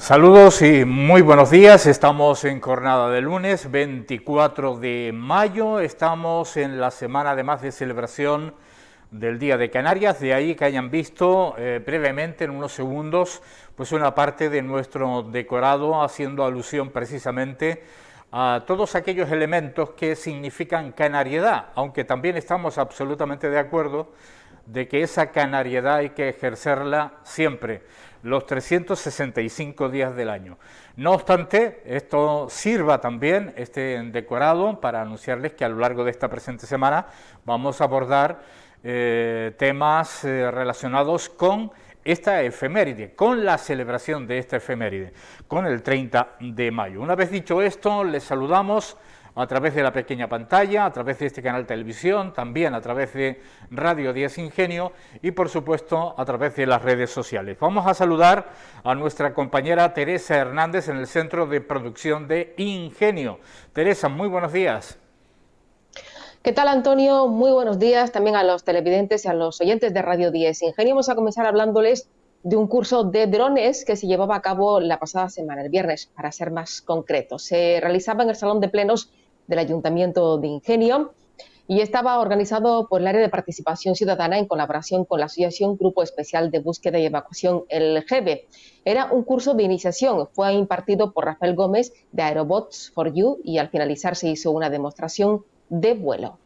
Saludos y muy buenos días. Estamos en jornada de lunes 24 de mayo. Estamos en la semana además de celebración del Día de Canarias. De ahí que hayan visto brevemente en unos segundos pues una parte de nuestro decorado haciendo alusión precisamente a todos aquellos elementos que significan canariedad, aunque también estamos absolutamente de acuerdo de que esa canariedad hay que ejercerla siempre, los 365 días del año. No obstante, esto sirva también, este decorado, para anunciarles que a lo largo de esta presente semana vamos a abordar temas relacionados con esta efeméride, con la celebración de esta efeméride, con el 30 de mayo. Una vez dicho esto, les saludamos a través de la pequeña pantalla, a través de este canal de televisión, también a través de Radio 10 Ingenio y por supuesto a través de las redes sociales. Vamos a saludar a nuestra compañera Teresa Hernández en el Centro de Producción de Ingenio. Teresa, muy buenos días. ¿Qué tal, Antonio? Muy buenos días también a los televidentes y a los oyentes de Radio 10 Ingenio. Vamos a comenzar hablándoles de un curso de drones que se llevaba a cabo la pasada semana, el viernes, para ser más concretos. Se realizaba en el Salón de Plenos del Ayuntamiento de Ingenio y estaba organizado por el Área de Participación Ciudadana en colaboración con la Asociación Grupo Especial de Búsqueda y Evacuación, el GEBE. Era un curso de iniciación, fue impartido por Rafael Gómez de Aerobots for You y al finalizar se hizo una demostración de vuelo.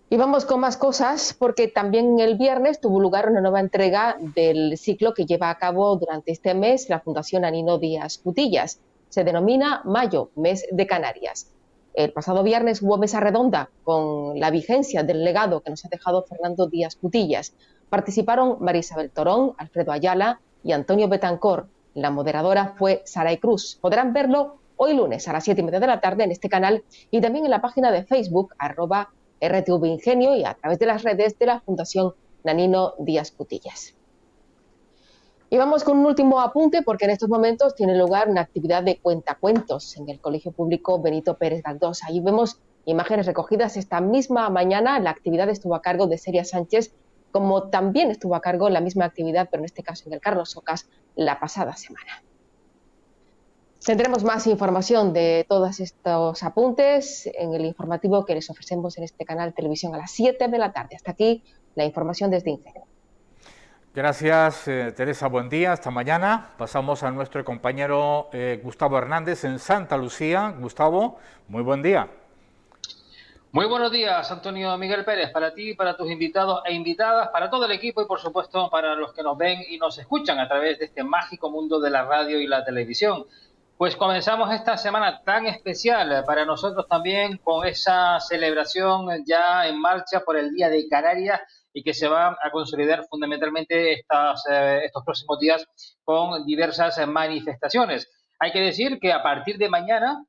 Y vamos con más cosas porque también el viernes tuvo lugar una nueva entrega del ciclo que lleva a cabo durante este mes la Fundación Nanino Díaz Cutillas. Se denomina Mayo, Mes de Canarias. El pasado viernes hubo mesa redonda con la vigencia del legado que nos ha dejado Fernando Díaz Cutillas. Participaron María Isabel Torón, Alfredo Ayala y Antonio Betancor. La moderadora fue Saray Cruz. Podrán verlo hoy lunes a las 7:30 de la tarde en este canal y también en la página de Facebook @RTV Ingenio y a través de las redes de la Fundación Nanino Díaz Cutillas. Y vamos con un último apunte porque en estos momentos tiene lugar una actividad de cuentacuentos en el Colegio Público Benito Pérez Galdós. Ahí vemos imágenes recogidas esta misma mañana. La actividad estuvo a cargo de Celia Sánchez, como también estuvo a cargo la misma actividad, pero en este caso en el Carlos Socas, la pasada semana. Tendremos más información de todos estos apuntes en el informativo que les ofrecemos en este canal de televisión a las 7 de la tarde. Hasta aquí la información desde Ingenio. Gracias, Teresa, buen día, hasta mañana. Pasamos a nuestro compañero Gustavo Hernández en Santa Lucía. Gustavo, muy buen día. Muy buenos días, Antonio Miguel Pérez, para ti, para tus invitados e invitadas, para todo el equipo y por supuesto para los que nos ven y nos escuchan a través de este mágico mundo de la radio y la televisión. Pues comenzamos esta semana tan especial para nosotros también con esa celebración ya en marcha por el Día de Canarias y que se va a consolidar fundamentalmente estos próximos días con diversas manifestaciones. Hay que decir que a partir de mañana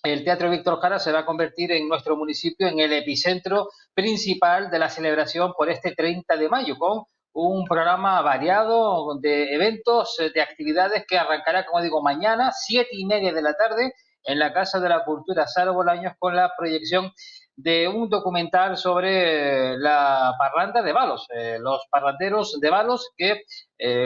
el Teatro Víctor Jara se va a convertir en nuestro municipio en el epicentro principal de la celebración por este 30 de mayo, con un programa variado de eventos, de actividades que arrancará, como digo, mañana, 7:30 de la tarde, en la Casa de la Cultura Saro Bolaños, con la proyección de un documental sobre la parranda de Balos, los parranderos de Balos que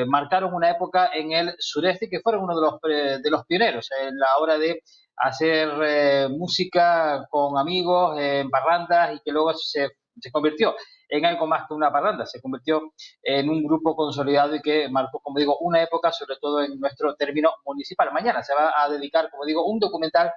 marcaron una época en el sureste y que fueron uno de los pioneros en la hora de hacer música con amigos en parrandas y que luego se convirtió en algo más que una parranda, se convirtió en un grupo consolidado y que marcó, como digo, una época, sobre todo en nuestro término municipal. Mañana se va a dedicar, como digo, un documental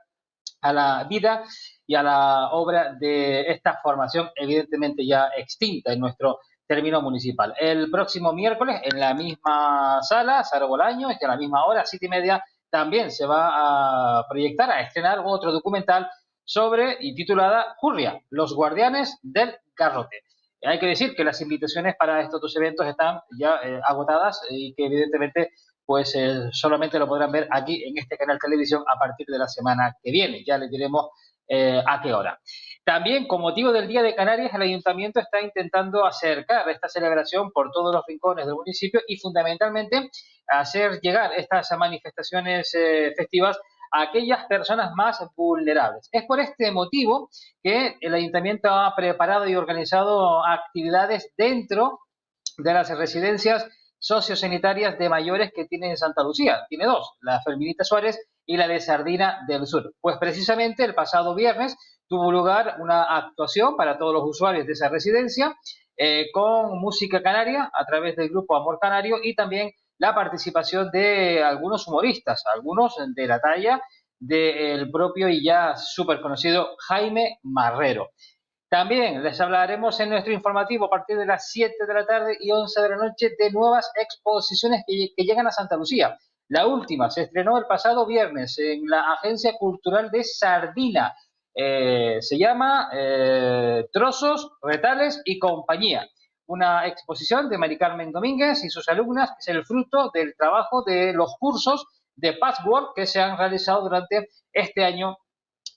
a la vida y a la obra de esta formación, evidentemente ya extinta en nuestro término municipal. El próximo miércoles, en la misma sala, Saro Bolaños, y a la misma hora, 7:30, también se va a proyectar, a estrenar otro documental sobre y titulada Jurria, los guardianes del garrote. Hay que decir que las invitaciones para estos dos eventos están ya agotadas y que evidentemente pues solamente lo podrán ver aquí en este canal de televisión a partir de la semana que viene. Ya les diremos a qué hora. También, con motivo del Día de Canarias, el Ayuntamiento está intentando acercar esta celebración por todos los rincones del municipio y fundamentalmente hacer llegar estas manifestaciones festivas a aquellas personas más vulnerables. Es por este motivo que el Ayuntamiento ha preparado y organizado actividades dentro de las residencias sociosanitarias de mayores que tiene Santa Lucía. Tiene dos, la Ferminita Suárez y la de Sardina del Sur. Pues precisamente el pasado viernes tuvo lugar una actuación para todos los usuarios de esa residencia con música canaria a través del grupo Amor Canario y también la participación de algunos humoristas, algunos de la talla del propio y ya súper conocido Jaime Marrero. También les hablaremos en nuestro informativo a partir de las 7 de la tarde y 11 de la noche de nuevas exposiciones que llegan a Santa Lucía. La última se estrenó el pasado viernes en la Agencia Cultural de Sardina. Se llama Trozos, Retales y Compañía. Una exposición de Mari Carmen Domínguez y sus alumnas, que es el fruto del trabajo de los cursos de Patchwork que se han realizado durante este año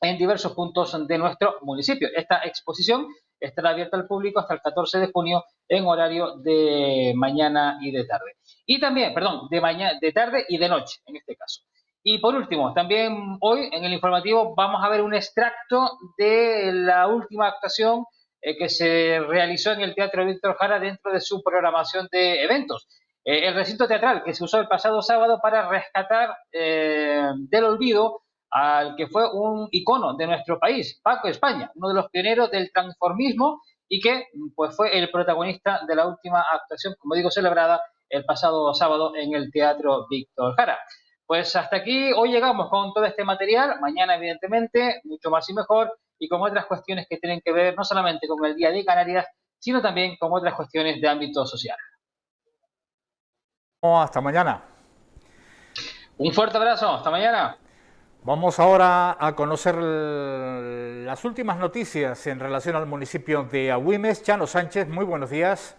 en diversos puntos de nuestro municipio. Esta exposición estará abierta al público hasta el 14 de junio en horario de mañana y de tarde. Y también, de tarde y de noche, en este caso. Y por último, también hoy en el informativo vamos a ver un extracto de la última actuación que se realizó en el Teatro Víctor Jara dentro de su programación de eventos. El recinto teatral que se usó el pasado sábado para rescatar del olvido al que fue un icono de nuestro país, Paco España, uno de los pioneros del transformismo y que pues fue el protagonista de la última actuación, como digo, celebrada el pasado sábado en el Teatro Víctor Jara. Pues hasta aquí hoy llegamos con todo este material, mañana evidentemente mucho más y mejor y con otras cuestiones que tienen que ver no solamente con el Día de Canarias, sino también con otras cuestiones de ámbito social. Hasta mañana. Un fuerte abrazo, hasta mañana. Vamos ahora a conocer las últimas noticias en relación al municipio de Agüimes. Chano Sánchez, muy buenos días.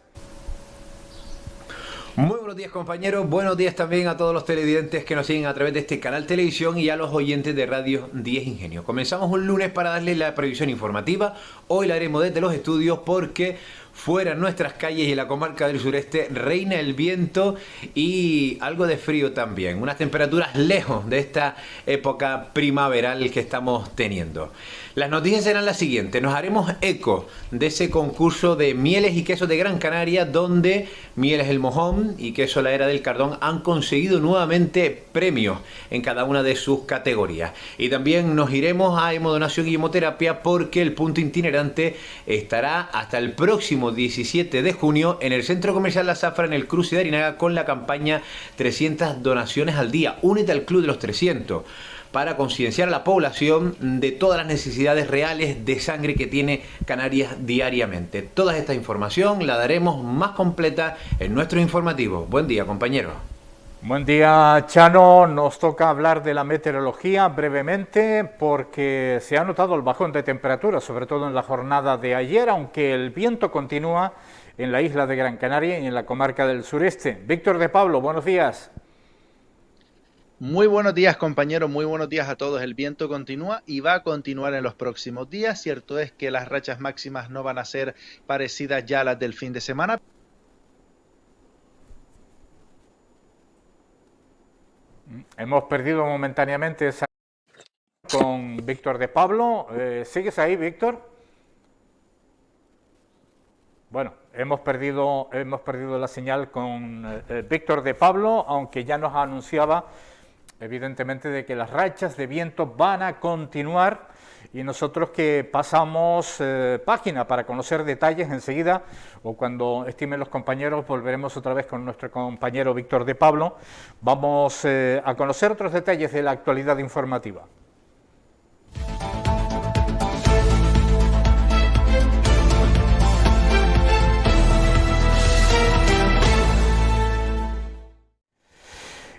Muy buenos días, compañeros. Buenos días también a todos los televidentes que nos siguen a través de este canal televisión y a los oyentes de Radio 10 Ingenio. Comenzamos un lunes para darles la previsión informativa. Hoy la haremos desde los estudios porque fuera en nuestras calles y en la comarca del sureste reina el viento y algo de frío también. Unas temperaturas lejos de esta época primaveral que estamos teniendo. Las noticias serán las siguientes. Nos haremos eco de ese concurso de mieles y quesos de Gran Canaria, donde Mieles El Mojón y Queso La Era del Cardón han conseguido nuevamente premios en cada una de sus categorías. Y también nos iremos a hemodonación y hemoterapia porque el punto itinerante estará hasta el próximo 17 de junio en el Centro Comercial La Zafra, en el Cruce de Arinaga, con la campaña 300 donaciones al día. Únete al Club de los 300 para concienciar a la población de todas las necesidades reales de sangre que tiene Canarias diariamente. Toda esta información la daremos más completa en nuestro informativo. Buen día, compañeros. Buen día, Chano. Nos toca hablar de la meteorología brevemente porque se ha notado el bajón de temperatura, sobre todo en la jornada de ayer, aunque el viento continúa en la isla de Gran Canaria y en la comarca del sureste. Víctor de Pablo, buenos días. Muy buenos días, compañeros, muy buenos días a todos. El viento continúa y va a continuar en los próximos días. Cierto es que las rachas máximas no van a ser parecidas ya a las del fin de semana. Hemos perdido momentáneamente esa con Víctor de Pablo. ¿Sigues ahí, Víctor? Bueno, hemos perdido la señal con Víctor de Pablo, aunque ya nos anunciaba evidentemente de que las rachas de viento van a continuar y nosotros que pasamos página para conocer detalles enseguida o cuando estimen los compañeros volveremos otra vez con nuestro compañero Víctor de Pablo. Vamos a conocer otros detalles de la actualidad informativa.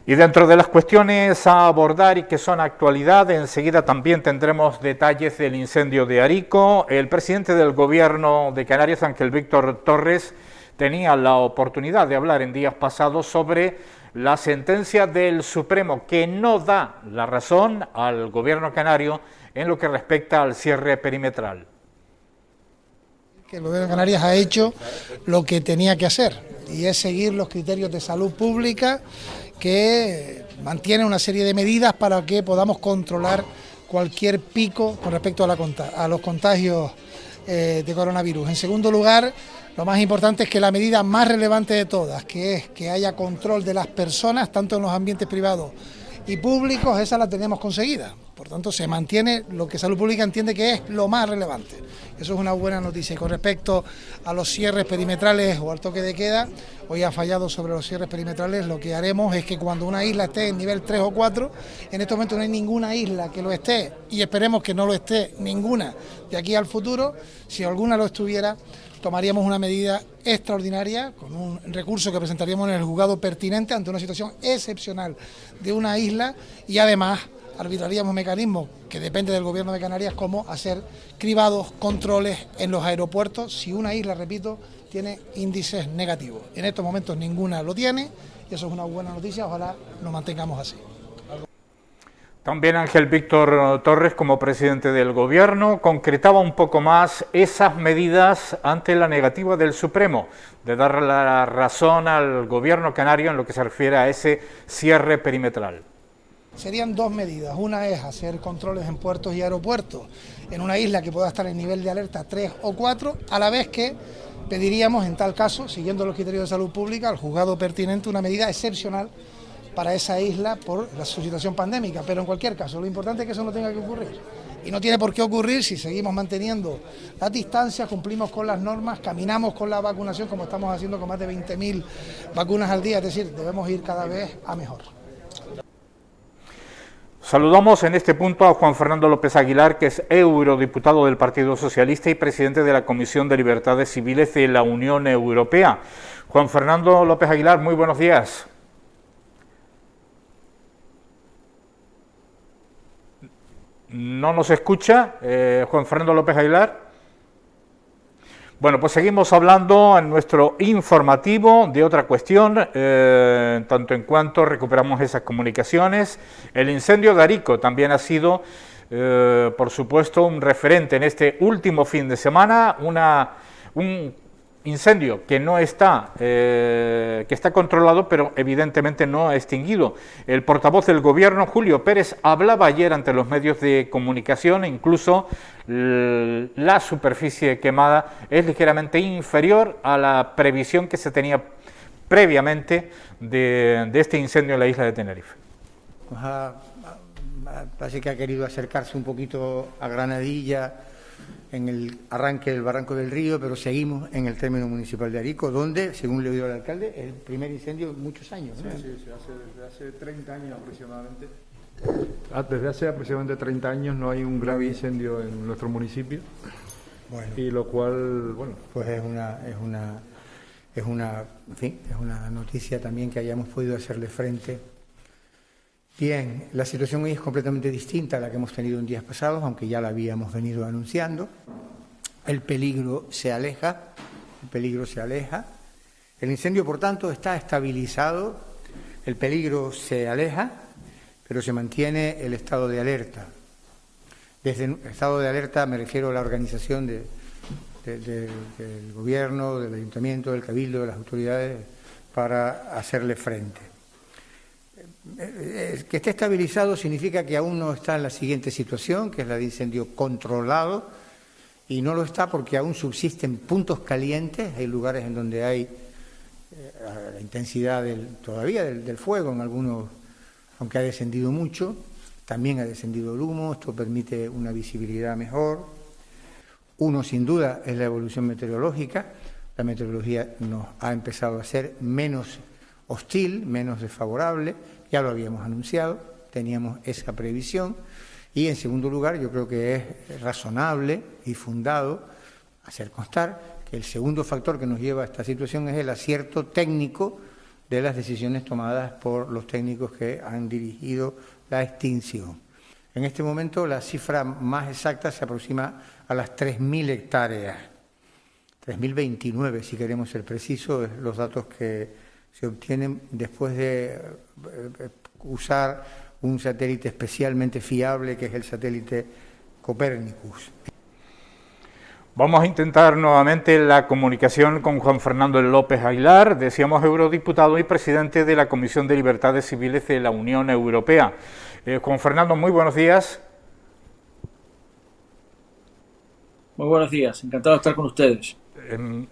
Y dentro de las cuestiones a abordar y que son actualidad, enseguida también tendremos detalles del incendio de Arico. El presidente del Gobierno de Canarias, Ángel Víctor Torres, tenía la oportunidad de hablar en días pasados sobre la sentencia del Supremo que no da la razón al Gobierno canario en lo que respecta al cierre perimetral. Que el Gobierno de Canarias ha hecho lo que tenía que hacer y es seguir los criterios de salud pública que mantienen una serie de medidas para que podamos controlar cualquier pico con respecto a los contagios de coronavirus. En segundo lugar, Lo más importante es que la medida más relevante de todas, que es que haya control de las personas, tanto en los ambientes privados y públicos, esa la tenemos conseguida. Por tanto, se mantiene lo que Salud Pública entiende que es lo más relevante. Eso es una buena noticia. Y con respecto a los cierres perimetrales o al toque de queda, hoy ha fallado sobre los cierres perimetrales. Lo que haremos es que cuando una isla esté en nivel 3 o 4, en este momento no hay ninguna isla que lo esté, y esperemos que no lo esté ninguna de aquí al futuro. Si alguna lo estuviera, tomaríamos una medida extraordinaria con un recurso que presentaríamos en el juzgado pertinente ante una situación excepcional de una isla, y además arbitraríamos mecanismos que depende del Gobierno de Canarias, como hacer cribados, controles en los aeropuertos si una isla, repito, tiene índices negativos. En estos momentos ninguna lo tiene y eso es una buena noticia, ojalá lo mantengamos así. También Ángel Víctor Torres, como presidente del Gobierno, concretaba un poco más esas medidas ante la negativa del Supremo de dar la razón al Gobierno canario en lo que se refiere a ese cierre perimetral. Serían dos medidas. Una es hacer controles en puertos y aeropuertos en una isla que pueda estar en nivel de alerta 3 o 4, a la vez que pediríamos, en tal caso, siguiendo los criterios de salud pública, al juzgado pertinente una medida excepcional para esa isla por su situación pandémica. Pero en cualquier caso, lo importante es que eso no tenga que ocurrir. Y no tiene por qué ocurrir si seguimos manteniendo las distancias, cumplimos con las normas, caminamos con la vacunación como estamos haciendo con más de 20.000 vacunas al día. Es decir, debemos ir cada vez a mejor. Saludamos en este punto a Juan Fernando López Aguilar, que es eurodiputado del Partido Socialista y presidente de la Comisión de Libertades Civiles de la Unión Europea. Juan Fernando López Aguilar, muy buenos días. ¿No nos escucha Juan Fernando López Aguilar? Bueno, pues seguimos hablando en nuestro informativo de otra cuestión, tanto en cuanto recuperamos esas comunicaciones. El incendio de Arico también ha sido, por supuesto, un referente en este último fin de semana, un incendio que no está, que está controlado, pero evidentemente no extinguido. El portavoz del Gobierno, Julio Pérez, hablaba ayer ante los medios de comunicación e incluso la superficie quemada es ligeramente inferior a la previsión que se tenía previamente de este incendio en la isla de Tenerife. Parece que ha querido acercarse un poquito a Granadilla en el arranque del Barranco del Río, pero seguimos en el término municipal de Arico, donde, según le dijo el alcalde, es el primer incendio en muchos años, ¿no? Sí, desde hace 30 años aproximadamente. Desde hace aproximadamente 30 años no hay un grave incendio en nuestro municipio. Bueno, y lo cual, bueno, pues es una noticia también que hayamos podido hacerle frente. Bien, la situación hoy es completamente distinta a la que hemos tenido en días pasados, aunque ya la habíamos venido anunciando. El peligro se aleja. El incendio, por tanto, está estabilizado. El peligro se aleja, pero se mantiene el estado de alerta. Desde el estado de alerta me refiero a la organización del Gobierno, del Ayuntamiento, del Cabildo, de las autoridades para hacerle frente. Que esté estabilizado significa que aún no está en la siguiente situación, que es la de incendio controlado, y no lo está porque aún subsisten puntos calientes. Hay lugares en donde hay la intensidad todavía del fuego, en algunos, aunque ha descendido mucho, también ha descendido el humo. Esto permite una visibilidad mejor. Uno, sin duda, es la evolución meteorológica. La meteorología nos ha empezado a ser menos hostil, menos desfavorable. Ya lo habíamos anunciado, teníamos esa previsión. Y, en segundo lugar, yo creo que es razonable y fundado hacer constar que el segundo factor que nos lleva a esta situación es el acierto técnico de las decisiones tomadas por los técnicos que han dirigido la extinción. En este momento la cifra más exacta se aproxima a las 3.000 hectáreas, 3.029 si queremos ser precisos, los datos que se obtienen después de usar un satélite especialmente fiable, que es el satélite Copérnicus. Vamos a intentar nuevamente la comunicación con Juan Fernando López Aguilar, decíamos eurodiputado y presidente de la Comisión de Libertades Civiles de la Unión Europea. Juan Fernando, muy buenos días. Muy buenos días, encantado de estar con ustedes.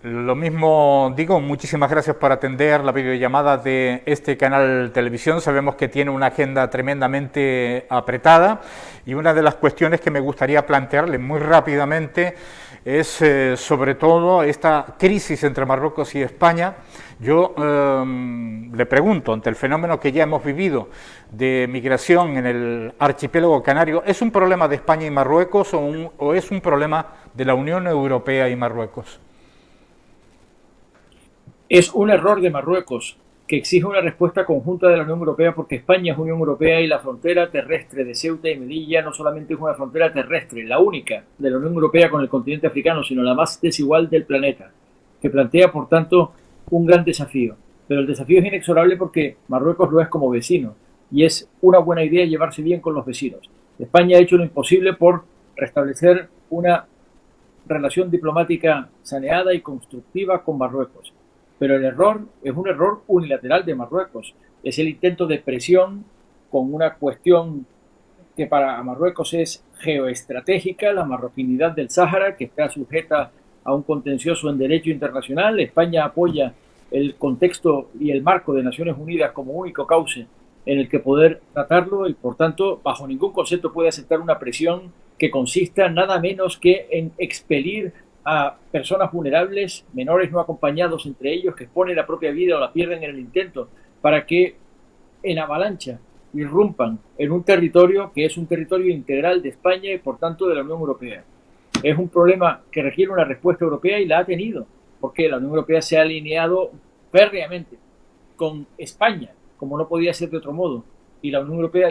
Lo mismo digo, muchísimas gracias por atender la videollamada de este canal televisión. Sabemos que tiene una agenda tremendamente apretada y una de las cuestiones que me gustaría plantearle muy rápidamente es sobre todo esta crisis entre Marruecos y España. Yo le pregunto, ante el fenómeno que ya hemos vivido de migración en el archipiélago canario, ¿es un problema de España y Marruecos o es un problema de la Unión Europea y Marruecos? Es un error de Marruecos, que exige una respuesta conjunta de la Unión Europea, porque España es Unión Europea y la frontera terrestre de Ceuta y Melilla no solamente es una frontera terrestre, la única de la Unión Europea con el continente africano, sino la más desigual del planeta, que plantea, por tanto, un gran desafío. Pero el desafío es inexorable porque Marruecos lo es como vecino y es una buena idea llevarse bien con los vecinos. España ha hecho lo imposible por restablecer una relación diplomática saneada y constructiva con Marruecos. Pero el error es un error unilateral de Marruecos. Es el intento de presión con una cuestión que para Marruecos es geoestratégica, la marroquinidad del Sáhara, que está sujeta a un contencioso en derecho internacional. España apoya el contexto y el marco de Naciones Unidas como único cauce en el que poder tratarlo y, por tanto, bajo ningún concepto puede aceptar una presión que consista nada menos que en expelir a personas vulnerables, menores no acompañados entre ellos, que exponen la propia vida o la pierden en el intento, para que en avalancha irrumpan en un territorio que es un territorio integral de España y por tanto de la Unión Europea. Es un problema que requiere una respuesta europea y la ha tenido, porque la Unión Europea se ha alineado férreamente con España, como no podía ser de otro modo, y la Unión Europea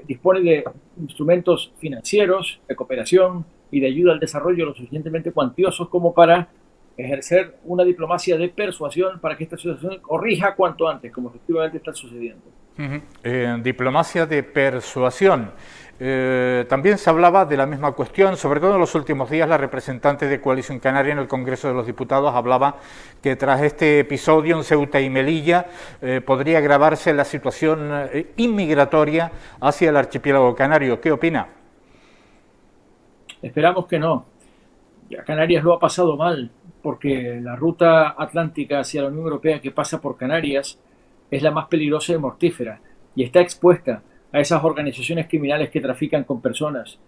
dispone de instrumentos financieros, de cooperación y de ayuda al desarrollo lo suficientemente cuantiosos como para ejercer una diplomacia de persuasión para que esta situación corrija cuanto antes, como efectivamente está sucediendo. Diplomacia de persuasión. También se hablaba de la misma cuestión, sobre todo en los últimos días la representante de Coalición Canaria en el Congreso de los Diputados hablaba que tras este episodio en Ceuta y Melilla podría agravarse la situación inmigratoria hacia el archipiélago canario. ¿Qué opina? Esperamos que no. Ya Canarias lo ha pasado mal, porque la ruta atlántica hacia la Unión Europea que pasa por Canarias es la más peligrosa y mortífera, y está expuesta a esas organizaciones criminales que trafican con personas.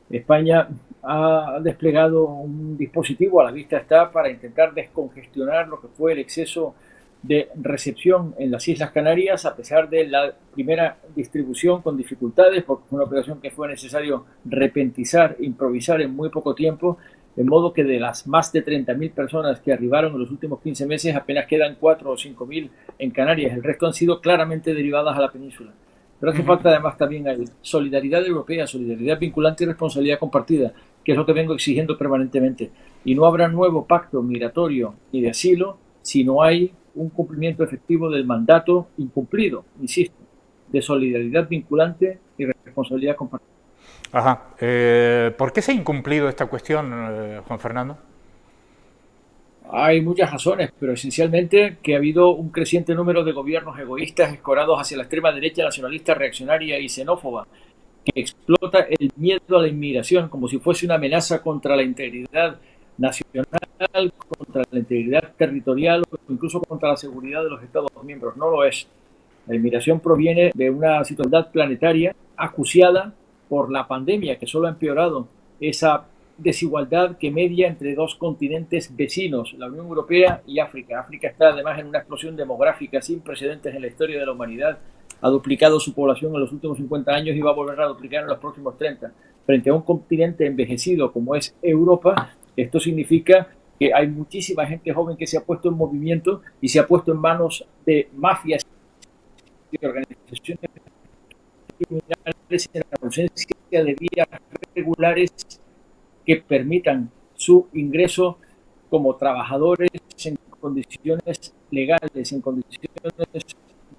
España ha desplegado un dispositivo, a la vista está, para intentar descongestionar lo que fue el exceso de recepción en las Islas Canarias, a pesar de la primera distribución con dificultades, porque fue una operación que fue necesario repentizar, improvisar en muy poco tiempo, de modo que de las más de 30.000 personas que arribaron en los últimos 15 meses, apenas quedan 4 o 5.000 en Canarias. El resto han sido claramente derivadas a la península. Pero hace falta además también hay solidaridad europea, solidaridad vinculante y responsabilidad compartida, que es lo que vengo exigiendo permanentemente. Y no habrá nuevo pacto migratorio ni de asilo si no hay un cumplimiento efectivo del mandato incumplido, insisto, de solidaridad vinculante y responsabilidad compartida. Ajá. ¿Por qué se ha incumplido esta cuestión, Juan Fernando? Hay muchas razones, pero esencialmente que ha habido un creciente número de gobiernos egoístas escorados hacia la extrema derecha nacionalista, reaccionaria y xenófoba, que explota el miedo a la inmigración como si fuese una amenaza contra la integridad nacional, contra la integridad territorial o incluso contra la seguridad de los Estados miembros. No lo es. La inmigración proviene de una situación planetaria acuciada por la pandemia, que solo ha empeorado esa desigualdad que media entre dos continentes vecinos, la Unión Europea y África. África está además en una explosión demográfica sin precedentes en la historia de la humanidad. Ha duplicado su población en los últimos 50 años y va a volver a duplicar en los próximos 30. Frente a un continente envejecido como es Europa, esto significa que hay muchísima gente joven que se ha puesto en movimiento y se ha puesto en manos de mafias y organizaciones criminales en la ausencia de vías regulares que permitan su ingreso como trabajadores en condiciones legales, en condiciones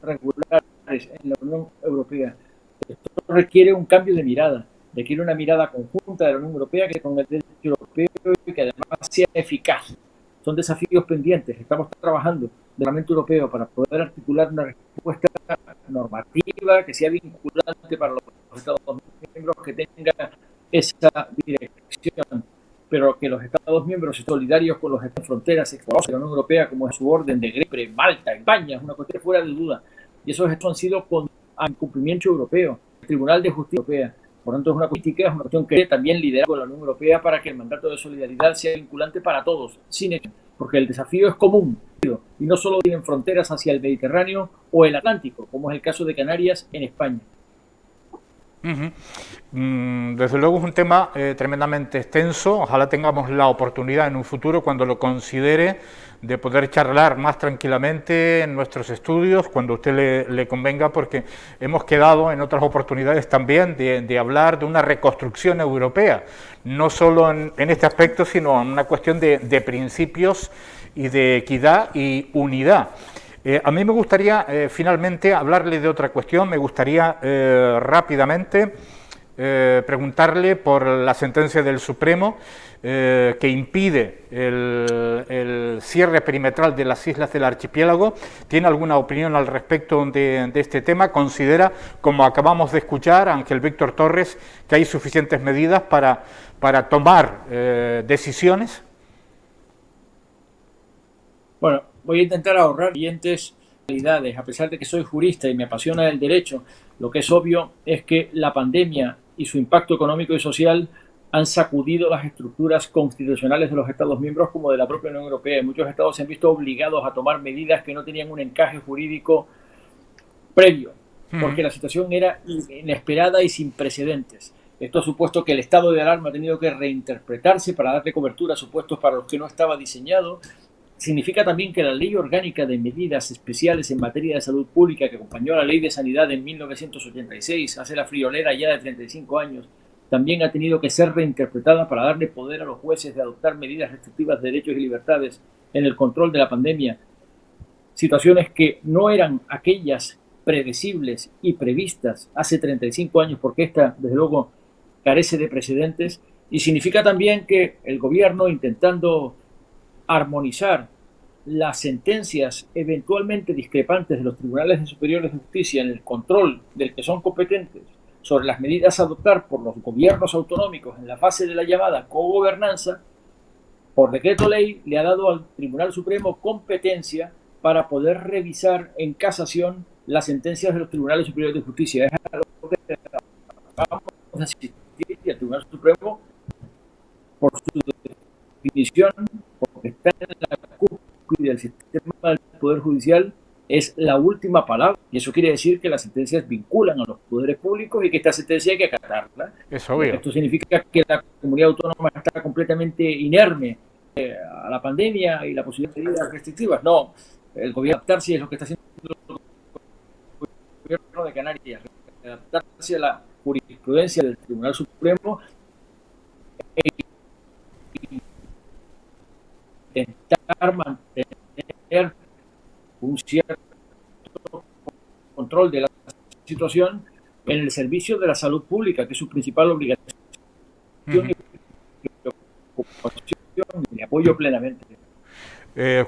regulares en la Unión Europea. Esto requiere un cambio de mirada, requiere una mirada conjunta de la Unión Europea que con el derecho europeo y que además sea eficaz. Son desafíos pendientes. Estamos trabajando del Parlamento Europeo para poder articular una respuesta normativa que sea vinculante para los Estados miembros, que tenga esa dirección. pero que los Estados miembros son solidarios con los Estados fronteras exteriores de la Unión Europea, como es su orden de Chipre, Malta, España, es una cuestión fuera de duda. Y esos gestos han sido con incumplimiento europeo, el Tribunal de Justicia Europea. Por lo tanto, es una política, es una cuestión que también lidera con la Unión Europea para que el mandato de solidaridad sea vinculante para todos, sin hecho, porque el desafío es común y no solo tienen fronteras hacia el Mediterráneo o el Atlántico, como es el caso de Canarias en España. Desde luego es un tema tremendamente extenso. Ojalá tengamos la oportunidad en un futuro, cuando lo considere, de poder charlar más tranquilamente en nuestros estudios, cuando a usted le convenga, porque hemos quedado en otras oportunidades también de hablar de una reconstrucción europea, no solo en este aspecto, sino en una cuestión de principios y de equidad y unidad. A mí me gustaría finalmente hablarle de otra cuestión. Me gustaría rápidamente preguntarle por la sentencia del Supremo que impide el cierre perimetral de las islas del archipiélago. ¿Tiene alguna opinión al respecto de este tema? ¿Considera, como acabamos de escuchar a Ángel Víctor Torres, que hay suficientes medidas para tomar decisiones? Bueno, voy a intentar ahorrar oyentes realidades. A pesar de que soy jurista y me apasiona el derecho, lo que es obvio es que la pandemia y su impacto económico y social han sacudido las estructuras constitucionales de los Estados miembros como de la propia Unión Europea. Muchos estados se han visto obligados a tomar medidas que no tenían un encaje jurídico previo, porque la situación era inesperada y sin precedentes. Esto ha supuesto que el estado de alarma ha tenido que reinterpretarse para darle cobertura a supuestos para los que no estaba diseñado. Significa también que la Ley Orgánica de Medidas Especiales en Materia de Salud Pública, que acompañó a la Ley de Sanidad en 1986, hace la friolera ya de 35 años, también ha tenido que ser reinterpretada para darle poder a los jueces de adoptar medidas restrictivas de derechos y libertades en el control de la pandemia. Situaciones que no eran aquellas predecibles y previstas hace 35 años, porque esta, desde luego, carece de precedentes. Y significa también que el gobierno, intentando armonizar las sentencias eventualmente discrepantes de los tribunales superiores de justicia en el control del que son competentes sobre las medidas a adoptar por los gobiernos autonómicos en la fase de la llamada cogobernanza, por decreto ley le ha dado al Tribunal Supremo competencia para poder revisar en casación las sentencias de los tribunales superiores de justicia. Es algo que vamos a asistir al Tribunal Supremo por su definición, porque está en la cúspide del sistema del Poder Judicial, es la última palabra, y eso quiere decir que las sentencias vinculan a los poderes públicos y que esta sentencia hay que acatarla. Es obvio. Esto significa que la comunidad autónoma está completamente inerme a la pandemia y la posibilidad de medidas restrictivas. No, el gobierno adaptarse es lo que está haciendo el gobierno de Canarias, adaptarse a la jurisprudencia del Tribunal Supremo e intentar mantener un cierto control de la situación en el servicio de la salud pública, que es su principal obligación y preocupación, y apoyo plenamente.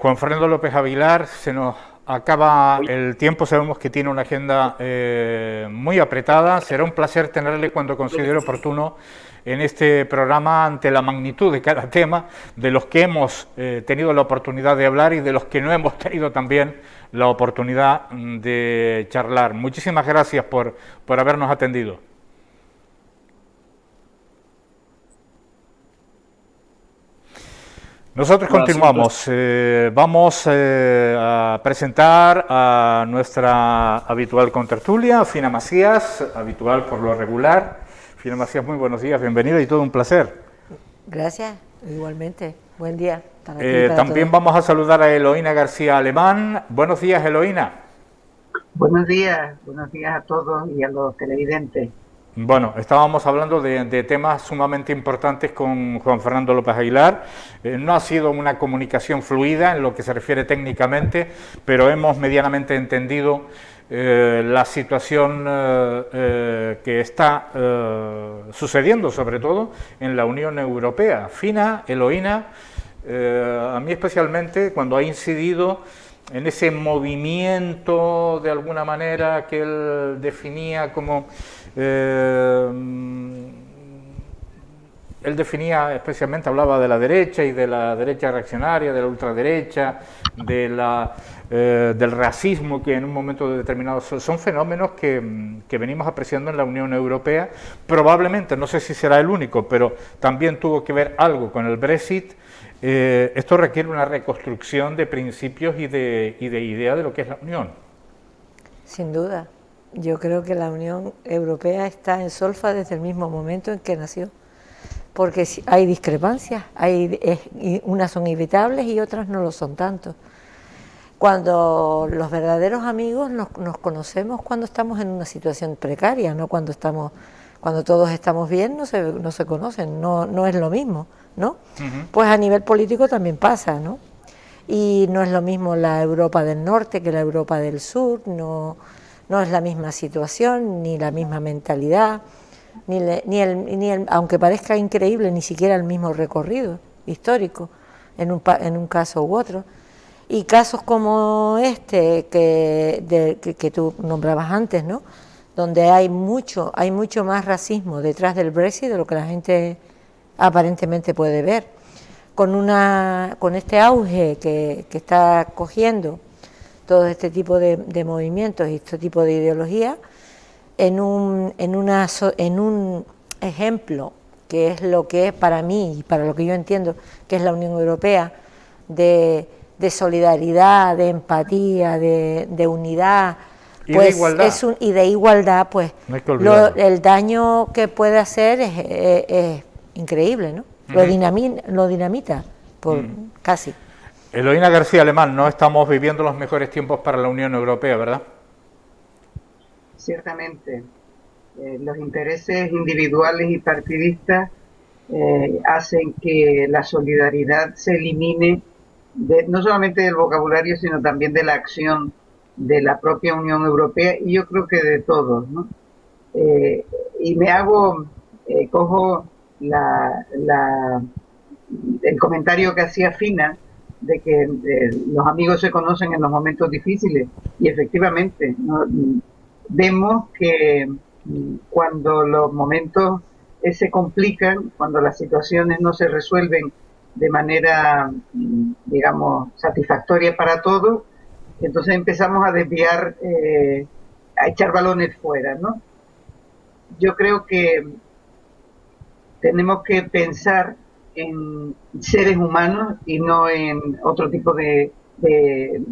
Juan Fernando López Aguilar, se nos acaba el tiempo, sabemos que tiene una agenda muy apretada. Será un placer tenerle cuando considere oportuno en este programa, ante la magnitud de cada tema, de los que hemos tenido la oportunidad de hablar y de los que no hemos tenido también la oportunidad de charlar. Muchísimas gracias por habernos atendido. Nosotros continuamos. Vamos a presentar a nuestra habitual contertulia, Fina Macías, habitual por lo regular. Fina Macías, muy buenos días, bienvenida y todo un placer. Gracias, igualmente. Buen día. También vamos a saludar a Eloína García Alemán. Buenos días, Eloína. Buenos días a todos y a los televidentes. Bueno, estábamos hablando de temas sumamente importantes con Juan Fernando López Aguilar. No ha sido una comunicación fluida en lo que se refiere técnicamente, pero hemos medianamente entendido la situación que está sucediendo, sobre todo en la Unión Europea. Fina, Eloína, a mí especialmente, cuando ha incidido en ese movimiento, de alguna manera, que él definía como él definía especialmente, hablaba de la derecha y de la derecha reaccionaria, de la ultraderecha, del racismo, que en un momento determinado son fenómenos que venimos apreciando en la Unión Europea. Probablemente, no sé si será el único, pero también tuvo que ver algo con el Brexit. Esto requiere una reconstrucción de principios y de idea de lo que es la Unión. Sin duda. Yo creo que la Unión Europea está en solfa desde el mismo momento en que nació, porque hay discrepancias, unas son evitables y otras no lo son tanto. Cuando los verdaderos amigos nos conocemos cuando estamos en una situación precaria, no cuando todos estamos bien no se conocen, no es lo mismo, ¿no? Pues a nivel político también pasa, ¿no? Y no es lo mismo la Europa del Norte que la Europa del Sur, no es la misma situación, ni la misma mentalidad, aunque parezca increíble, ni siquiera el mismo recorrido histórico en un caso u otro. Y casos como este que tú nombrabas antes, ¿no? Donde hay mucho más racismo detrás del Brexit de lo que la gente aparentemente puede ver. Con este auge que está cogiendo todo este tipo de movimientos y este tipo de ideología, en un ejemplo que es lo que es para mí y para lo que yo entiendo que es la Unión Europea, de solidaridad, de empatía, de unidad, pues, y de igualdad, pues no el daño que puede hacer es increíble, ¿no? Lo dinamita casi. Eloína García Alemán, no estamos viviendo los mejores tiempos para la Unión Europea, ¿verdad? Ciertamente. Los intereses individuales y partidistas hacen que la solidaridad se elimine no solamente del vocabulario, sino también de la acción de la propia Unión Europea, y yo creo que de todos, ¿no? Y cojo el comentario que hacía Fina, de que los amigos se conocen en los momentos difíciles, y efectivamente, ¿no? Vemos que cuando los momentos se complican, cuando las situaciones no se resuelven de manera, digamos, satisfactoria para todos, entonces empezamos a desviar, a echar balones fuera, ¿no? Yo creo que tenemos que pensar en seres humanos y no en otro tipo de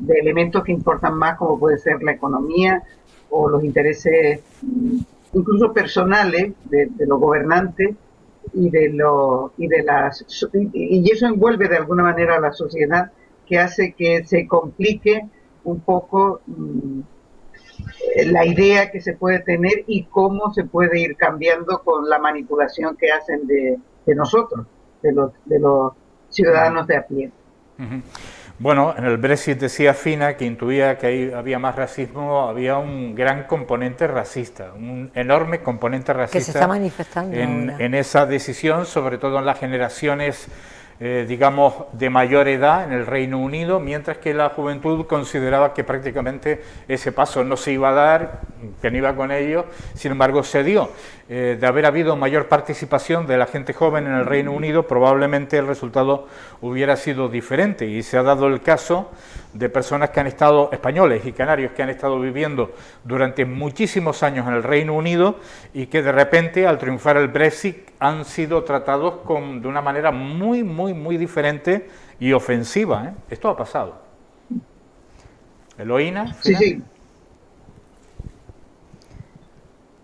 elementos que importan más, como puede ser la economía o los intereses incluso personales de los gobernantes y eso envuelve de alguna manera a la sociedad, que hace que se complique un poco la idea que se puede tener y cómo se puede ir cambiando con la manipulación que hacen de nosotros, de los ciudadanos de a pie. Bueno, en el Brexit decía Fina que intuía que ahí había más racismo, había un gran componente racista, un enorme componente racista que se está manifestando en esa decisión, sobre todo en las generaciones digamos, de mayor edad en el Reino Unido, mientras que la juventud consideraba que prácticamente ese paso no se iba a dar, que no iba con ello. Sin embargo, se dio. De haber habido mayor participación de la gente joven en el Reino Unido, probablemente el resultado hubiera sido diferente, y se ha dado el caso de personas que han estado, españoles y canarios, que han estado viviendo durante muchísimos años en el Reino Unido y que de repente, al triunfar el Brexit, han sido tratados de una manera muy diferente y ofensiva, ¿eh? Esto ha pasado. ¿Eloína? Sí, sí.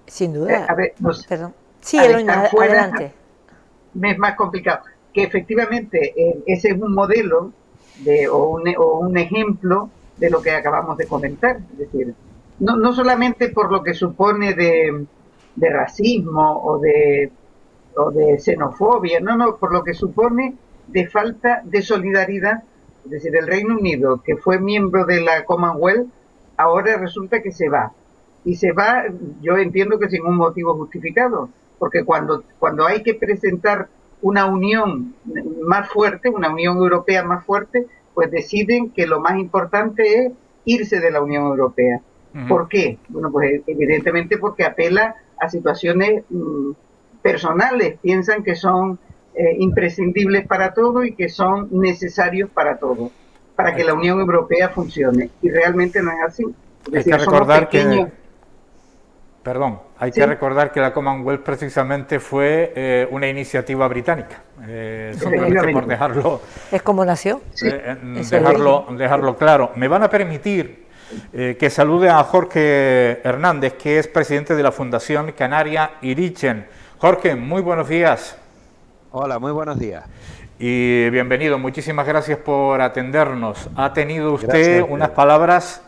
Sin duda. A ver, perdón. Sí, Eloína, adelante. Es más complicado. Que efectivamente ese es un modelo o un ejemplo de lo que acabamos de comentar. Es decir, no solamente por lo que supone de racismo o de xenofobia, no, por lo que supone de falta de solidaridad. Es decir, el Reino Unido, que fue miembro de la Commonwealth, ahora resulta que se va. Y se va, yo entiendo que sin un motivo justificado, porque cuando hay que presentar una unión más fuerte, una Unión Europea más fuerte, pues deciden que lo más importante es irse de la Unión Europea. ¿Por qué? Bueno, pues evidentemente porque apela a situaciones personales, piensan que son imprescindibles para todo y que son necesarios para todo, para que la Unión Europea funcione. Y realmente no es así. Hay que recordar que recordar que la Commonwealth precisamente fue una iniciativa británica. Solamente por dejarlo. Es como nació. Dejarlo claro. Me van a permitir que salude a Jorge Hernández, que es presidente de la Fundación Canaria Irichen. Jorge, muy buenos días. Hola, muy buenos días. Y bienvenido, muchísimas gracias por atendernos. Ha tenido usted unas palabras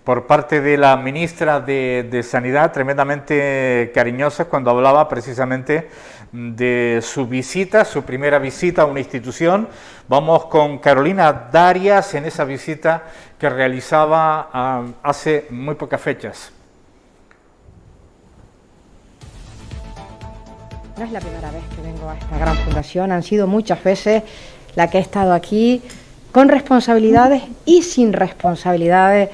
por parte de la ministra de Sanidad tremendamente cariñosas cuando hablaba precisamente de su visita, su primera visita a una institución. Vamos con Carolina Darias en esa visita que realizaba hace muy pocas fechas. No es la primera vez que vengo a esta gran fundación, han sido muchas veces la que he estado aquí con responsabilidades y sin responsabilidades,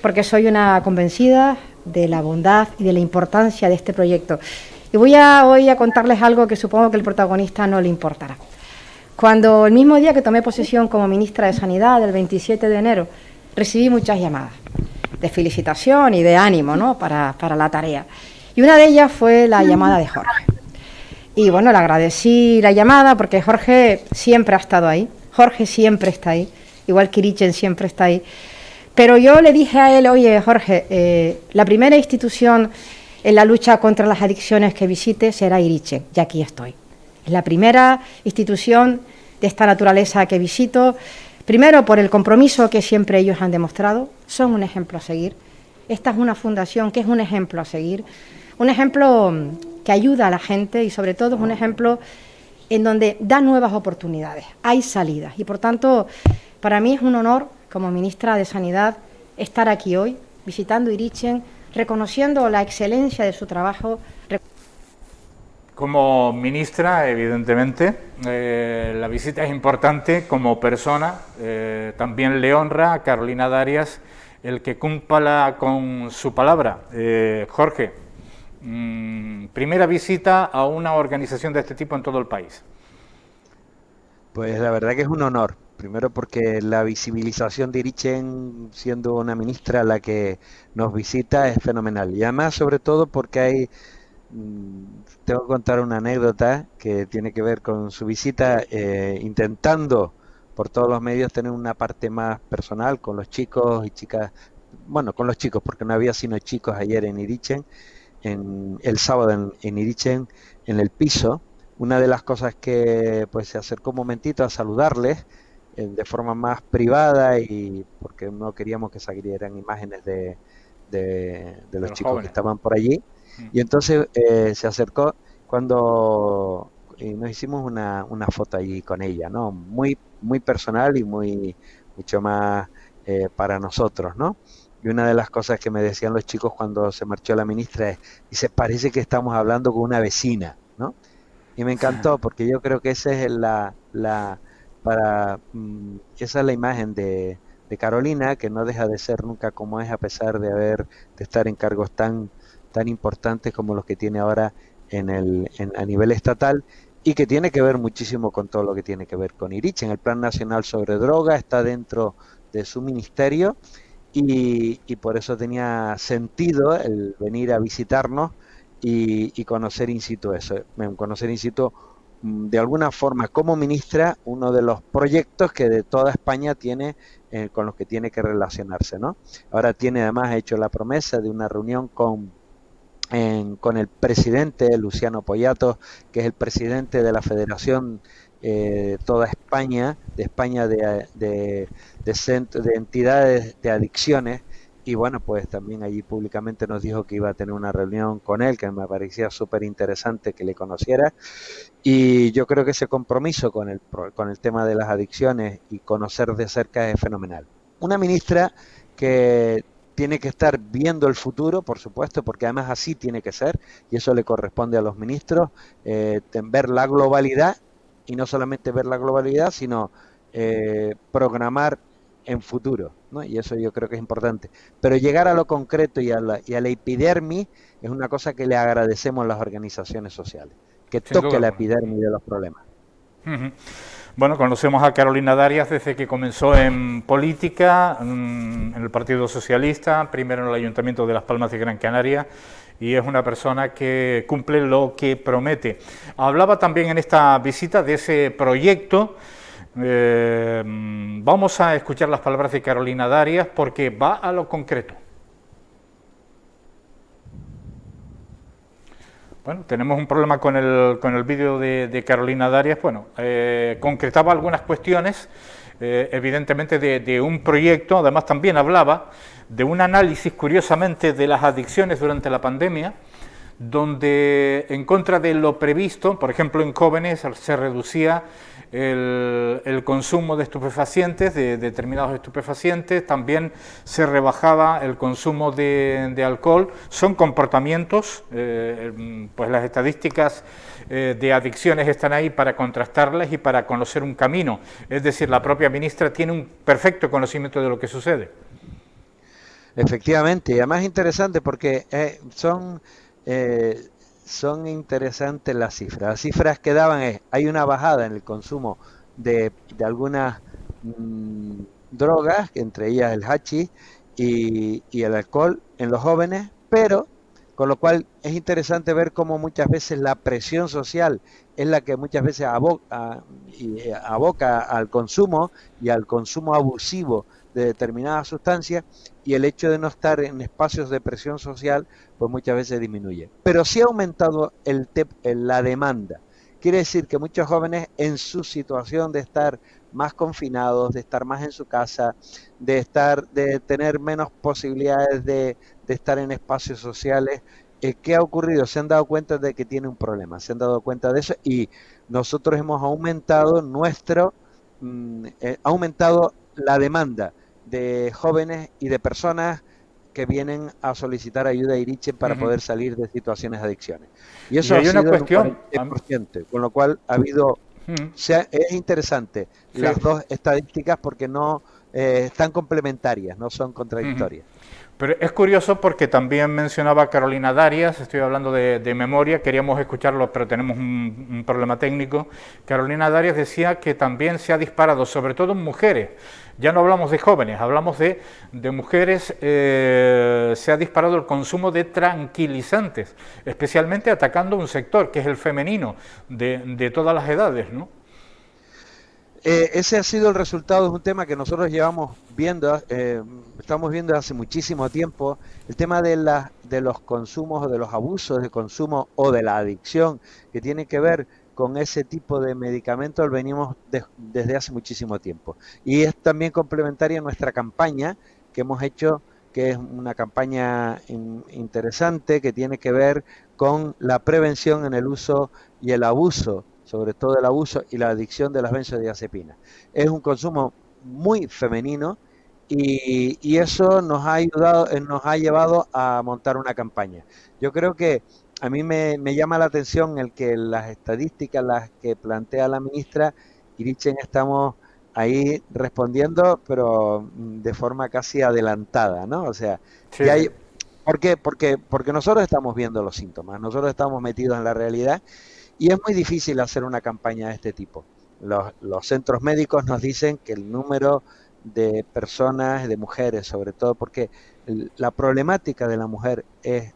porque soy una convencida de la bondad y de la importancia de este proyecto. Y voy hoy a contarles algo que supongo que el protagonista no le importará. Cuando el mismo día que tomé posesión como ministra de Sanidad, el 27 de enero, recibí muchas llamadas de felicitación y de ánimo, ¿no?, para la tarea. Y una de ellas fue la llamada de Jorge. Y bueno, le agradecí la llamada porque Jorge siempre ha estado ahí, Jorge siempre está ahí, igual que Irichen siempre está ahí. Pero yo le dije a él, oye Jorge, la primera institución en la lucha contra las adicciones que visite será Irichen, y aquí estoy. Es la primera institución de esta naturaleza que visito, primero por el compromiso que siempre ellos han demostrado, son un ejemplo a seguir. Esta es una fundación que es un ejemplo a seguir, un ejemplo que ayuda a la gente y sobre todo es un ejemplo en donde da nuevas oportunidades, hay salidas y por tanto para mí es un honor como ministra de Sanidad estar aquí hoy visitando Irichen, reconociendo la excelencia de su trabajo. Como ministra, evidentemente, la visita es importante como persona, también le honra a Carolina Darias el que cumpla con su palabra. Jorge, primera visita a una organización de este tipo en todo el país. Pues la verdad que es un honor. Primero porque la visibilización de Irichen, siendo una ministra la que nos visita, es fenomenal. Y además, sobre todo, porque tengo que contar una anécdota que tiene que ver con su visita, intentando por todos los medios tener una parte más personal con los chicos y chicas, bueno, con los chicos, porque no había sino chicos ayer en Irichen, el sábado en Irichen, en el piso. Una de las cosas que pues se acercó un momentito a saludarles de forma más privada y porque no queríamos que salieran imágenes de los chicos jóvenes que estaban por allí. Y entonces se acercó cuando nos hicimos una foto allí con ella, ¿no? Muy personal y mucho más para nosotros, ¿no? Y una de las cosas que me decían los chicos cuando se marchó la ministra es, dice, parece que estamos hablando con una vecina, ¿no? Y me encantó porque yo creo que esa es esa es la imagen de Carolina, que no deja de ser nunca como es a pesar de estar en cargos tan importantes como los que tiene ahora a nivel estatal y que tiene que ver muchísimo con todo lo que tiene que ver con Irichen. El Plan Nacional sobre Droga está dentro de su ministerio y por eso tenía sentido el venir a visitarnos y conocer in situ eso, conocer in situ de alguna forma como ministra uno de los proyectos que de toda España tiene con los que tiene que relacionarse, ¿no? Ahora ha hecho la promesa de una reunión con el presidente Luciano Poyatos, que es el presidente de la Federación toda España, de entidades de adicciones. Y bueno, pues también allí públicamente nos dijo que iba a tener una reunión con él, que me parecía súper interesante que le conociera. Y yo creo que ese compromiso con el tema de las adicciones y conocer de cerca es fenomenal. Una ministra que tiene que estar viendo el futuro, por supuesto, porque además así tiene que ser, y eso le corresponde a los ministros, ver la globalidad, y no solamente ver la globalidad, sino programar en futuro, ¿no? Y eso yo creo que es importante. Pero llegar a lo concreto y a la epidermis es una cosa que le agradecemos a las organizaciones sociales, que toque la epidermis de los problemas. Bueno, conocemos a Carolina Darias desde que comenzó en política, en el Partido Socialista, primero en el Ayuntamiento de Las Palmas de Gran Canaria, y es una persona que cumple lo que promete. Hablaba también en esta visita de ese proyecto. Vamos a escuchar las palabras de Carolina Darias porque va a lo concreto. Bueno, tenemos un problema con el vídeo de Carolina Darias. Bueno, concretaba algunas cuestiones, evidentemente de un proyecto. Además también hablaba de un análisis, curiosamente, de las adicciones durante la pandemia, donde en contra de lo previsto, por ejemplo en jóvenes, se reducía el consumo de estupefacientes, de determinados estupefacientes, también se rebajaba el consumo de alcohol. Son comportamientos, pues las estadísticas de adicciones están ahí para contrastarlas y para conocer un camino. Es decir, la propia ministra tiene un perfecto conocimiento de lo que sucede. Efectivamente, y además interesante porque son interesantes las cifras. Las cifras que daban hay una bajada en el consumo de algunas drogas, entre ellas el hachís y el alcohol en los jóvenes, pero con lo cual es interesante ver cómo muchas veces la presión social es la que muchas veces aboca al consumo y al consumo abusivo de determinadas sustancias, y el hecho de no estar en espacios de presión social pues muchas veces disminuye. Pero sí ha aumentado la demanda. Quiere decir que muchos jóvenes en su situación de estar más confinados, de estar más en su casa, de tener menos posibilidades de estar en espacios sociales, ¿qué ha ocurrido? Se han dado cuenta de que tiene un problema, se han dado cuenta de eso, y nosotros hemos aumentado la demanda de jóvenes y de personas que vienen a solicitar ayuda a Irichen para poder salir de situaciones de adicciones. Y eso hay ha una sido cuestión, un 40%, con lo cual ha habido, es interesante las dos estadísticas porque no están complementarias, no son contradictorias. Pero es curioso porque también mencionaba Carolina Darias, estoy hablando de memoria, queríamos escucharlo pero tenemos un problema técnico. Carolina Darias decía que también se ha disparado, sobre todo en mujeres, ya no hablamos de jóvenes, hablamos de mujeres, se ha disparado el consumo de tranquilizantes, especialmente atacando un sector que es el femenino, de todas las edades, ¿no? Ese ha sido el resultado de un tema que nosotros llevamos viendo, estamos viendo hace muchísimo tiempo, el tema de los consumos o de los abusos de consumo o de la adicción que tiene que ver con ese tipo de medicamentos, lo venimos desde hace muchísimo tiempo. Y es también complementaria nuestra campaña que hemos hecho, que es una campaña interesante que tiene que ver con la prevención en el uso y el abuso, sobre todo el abuso y la adicción de las benzodiazepinas. Es un consumo muy femenino y eso nos ha ayudado, nos ha llevado a montar una campaña. Yo creo que a mí me llama la atención el que las estadísticas, las que plantea la ministra Irichen, estamos ahí respondiendo, pero de forma casi adelantada, ¿no? O sea, que hay, ¿por qué? Porque nosotros estamos viendo los síntomas, nosotros estamos metidos en la realidad. Y es muy difícil hacer una campaña de este tipo. Los centros médicos nos dicen que el número de personas, de mujeres sobre todo, porque la problemática de la mujer es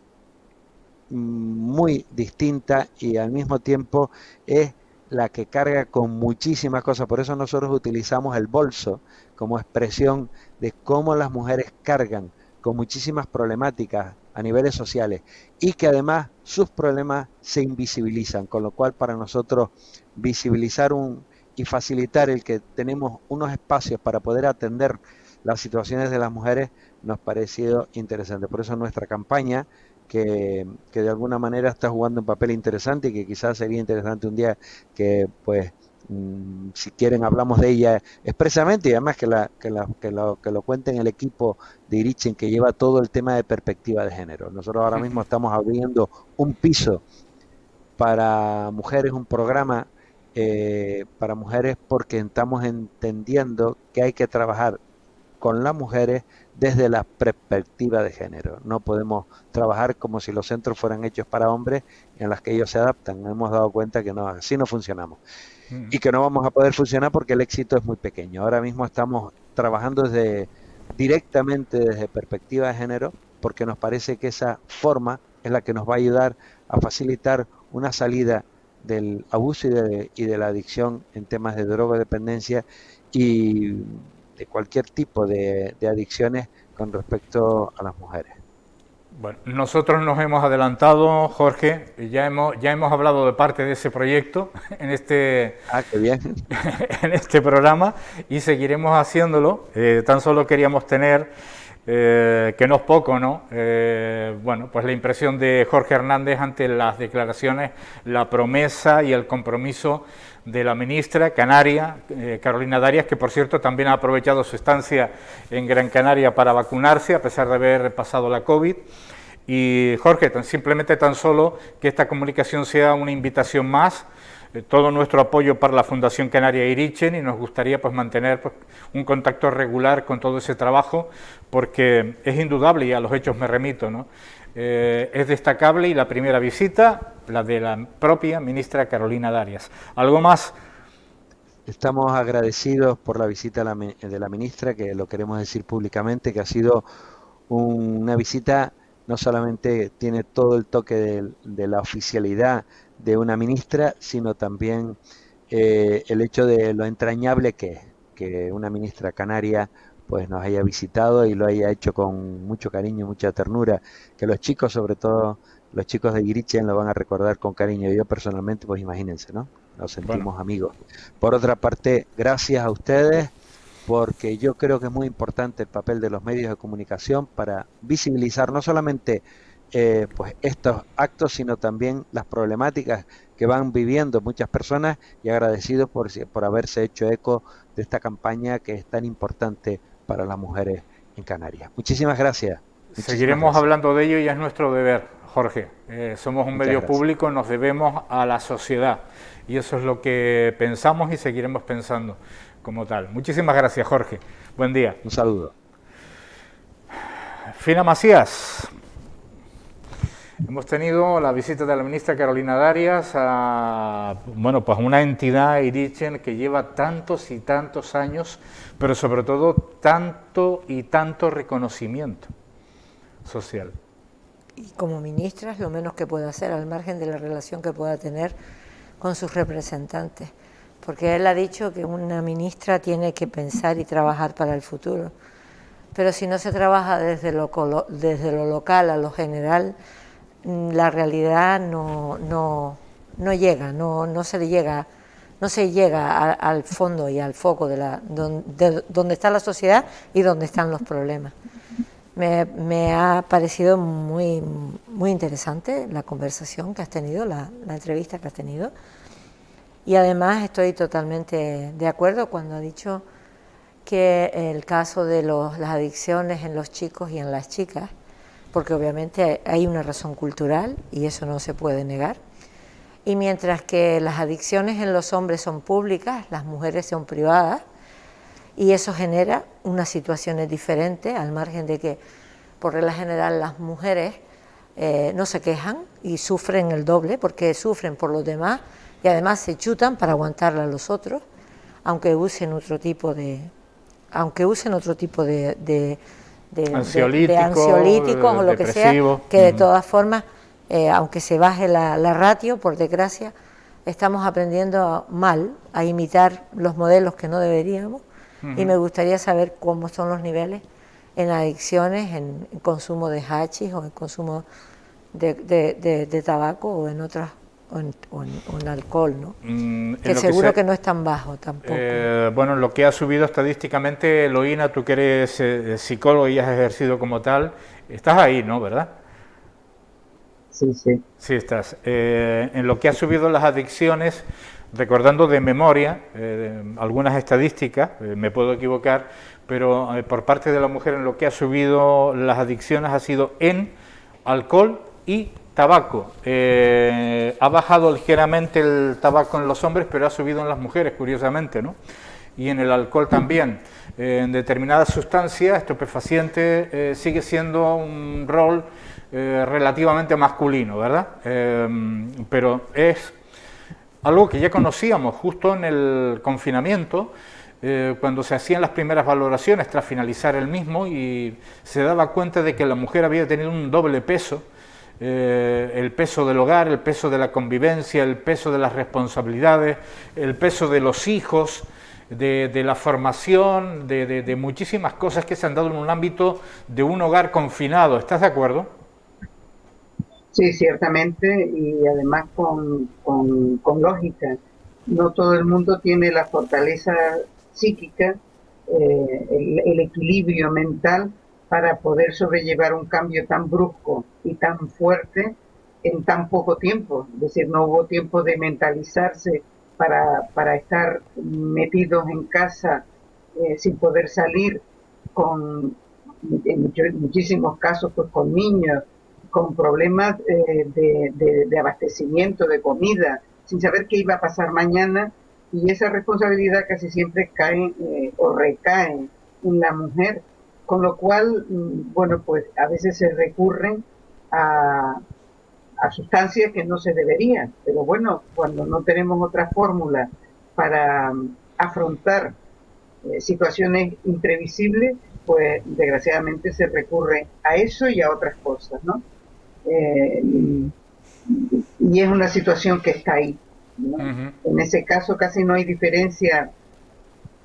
muy distinta y al mismo tiempo es la que carga con muchísimas cosas. Por eso nosotros utilizamos el bolso como expresión de cómo las mujeres cargan con muchísimas problemáticas a niveles sociales y que además sus problemas se invisibilizan, con lo cual para nosotros visibilizar y facilitar el que tenemos unos espacios para poder atender las situaciones de las mujeres nos ha parecido interesante. Por eso nuestra campaña, que de alguna manera está jugando un papel interesante y que quizás sería interesante un día que pues si quieren hablamos de ella expresamente, y además que lo cuenten el equipo de Irichen que lleva todo el tema de perspectiva de género. Nosotros ahora mismo estamos abriendo un piso para mujeres, un programa para mujeres, porque estamos entendiendo que hay que trabajar con las mujeres desde la perspectiva de género. No podemos trabajar como si los centros fueran hechos para hombres en las que ellos se adaptan. Hemos dado cuenta que no, así no funcionamos. y que no vamos a poder funcionar porque el éxito es muy pequeño. Ahora mismo estamos trabajando directamente desde perspectiva de género, porque nos parece que esa forma es la que nos va a ayudar a facilitar una salida del abuso y de la adicción en temas de drogodependencia y de cualquier tipo de adicciones con respecto a las mujeres. Bueno, nosotros nos hemos adelantado, Jorge, ya hemos hablado de parte de ese proyecto en este, qué bien. en este programa, y seguiremos haciéndolo. Tan solo queríamos tener, que no es poco, ¿no? Bueno, pues la impresión de Jorge Hernández ante las declaraciones, la promesa y el compromiso de la ministra canaria, Carolina Darias, que por cierto también ha aprovechado su estancia en Gran Canaria para vacunarse, a pesar de haber pasado la COVID. Y Jorge, simplemente tan solo que esta comunicación sea una invitación más, todo nuestro apoyo para la Fundación Canaria Irichen, y nos gustaría pues mantener pues, un contacto regular con todo ese trabajo, porque es indudable, y a los hechos me remito, ¿no? Es destacable, y la primera visita, la de la propia ministra Carolina Darias. ¿Algo más? Estamos agradecidos por la visita de la ministra, que lo queremos decir públicamente, que ha sido una visita, no solamente tiene todo el toque de la oficialidad de una ministra, sino también el hecho de lo entrañable que es que una ministra canaria pues nos haya visitado y lo haya hecho con mucho cariño, mucha ternura, que los chicos, sobre todo los chicos de Irichen, lo van a recordar con cariño. Yo personalmente, pues imagínense, ¿no? Nos sentimos amigos. Por otra parte, gracias a ustedes, porque yo creo que es muy importante el papel de los medios de comunicación para visibilizar no solamente pues estos actos, sino también las problemáticas que van viviendo muchas personas, y agradecidos por haberse hecho eco de esta campaña que es tan importante para las mujeres en Canarias. Muchísimas gracias. Seguiremos hablando de ello, y es nuestro deber, Jorge. Somos un medio público, nos debemos a la sociedad, y eso es lo que pensamos y seguiremos pensando como tal. Muchísimas gracias, Jorge. Buen día. Un saludo. Fina Macías. Hemos tenido la visita de la ministra Carolina Darias a, bueno, pues una entidad, Irichen, que lleva tantos y tantos años, pero sobre todo tanto y tanto reconocimiento social. Y como ministra es lo menos que puede hacer, al margen de la relación que pueda tener con sus representantes, porque él ha dicho que una ministra tiene que pensar y trabajar para el futuro, pero si no se trabaja desde lo local a lo general, la realidad no llega, no se llega al fondo y al foco de donde está la sociedad y donde están los problemas. Me ha parecido muy interesante la conversación que has tenido, la entrevista que has tenido, y además estoy totalmente de acuerdo cuando ha dicho que el caso de las adicciones en los chicos y en las chicas, porque obviamente hay una razón cultural y eso no se puede negar, y mientras que las adicciones en los hombres son públicas, las mujeres son privadas, y eso genera unas situaciones diferentes, al margen de que por regla general las mujeres no se quejan y sufren el doble, porque sufren por los demás y además se chutan para aguantarla a los otros, aunque usen otro tipo de ansiolíticos o lo que sea, que de todas formas, aunque se baje la ratio, por desgracia, estamos aprendiendo mal a imitar los modelos que no deberíamos, y me gustaría saber cómo son los niveles en adicciones, en consumo de hachís o en consumo de tabaco o en otras o en alcohol, ¿no? Que seguro que no es tan bajo tampoco. Bueno, lo que ha subido estadísticamente, Eloína, tú que eres psicólogo y has ejercido como tal, estás ahí, ¿no? ¿Verdad? Sí, sí. Sí, estás. En lo que ha subido las adicciones, recordando de memoria algunas estadísticas, me puedo equivocar, pero por parte de la mujer en lo que ha subido las adicciones ha sido en alcohol y tabaco. Ha bajado ligeramente el tabaco en los hombres, pero ha subido en las mujeres, curiosamente, ¿no? Y en el alcohol también. En determinadas sustancias, estupefaciente sigue siendo un rol relativamente masculino, ¿verdad? Pero es algo que ya conocíamos justo en el confinamiento, cuando se hacían las primeras valoraciones tras finalizar el mismo, y se daba cuenta de que la mujer había tenido un doble peso, el peso del hogar, el peso de la convivencia, el peso de las responsabilidades, el peso de los hijos, de la formación, de muchísimas cosas que se han dado en un ámbito de un hogar confinado. ¿Estás de acuerdo? Sí, ciertamente, y además con lógica. No todo el mundo tiene la fortaleza psíquica, el equilibrio mental para poder sobrellevar un cambio tan brusco y tan fuerte en tan poco tiempo. Es decir, no hubo tiempo de mentalizarse para estar metidos en casa sin poder salir, en muchísimos casos pues con niños, con problemas de abastecimiento, de comida, sin saber qué iba a pasar mañana, y esa responsabilidad casi siempre cae o recae en la mujer, con lo cual, bueno, pues a veces se recurren a sustancias que no se deberían, pero bueno, cuando no tenemos otra fórmula para afrontar situaciones imprevisibles, pues desgraciadamente se recurre a eso y a otras cosas, ¿no? Y es una situación que está ahí, ¿no? En ese caso casi no hay diferencia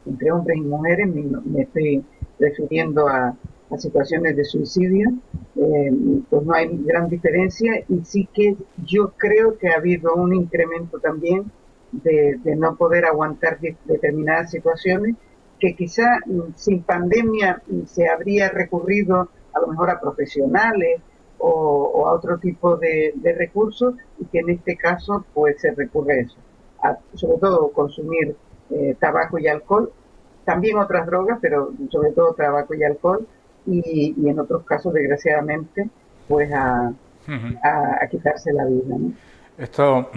entre hombres y mujeres, me estoy refiriendo a situaciones de suicidio, pues no hay gran diferencia, y sí que yo creo que ha habido un incremento también de no poder aguantar determinadas situaciones, que quizá sin pandemia se habría recurrido a lo mejor a profesionales o a otro tipo de recursos, y que en este caso pues se recurre a eso, sobre todo consumir tabaco y alcohol, también otras drogas, pero sobre todo tabaco y alcohol, y en otros casos desgraciadamente pues a quitarse la vida, ¿no? Esto,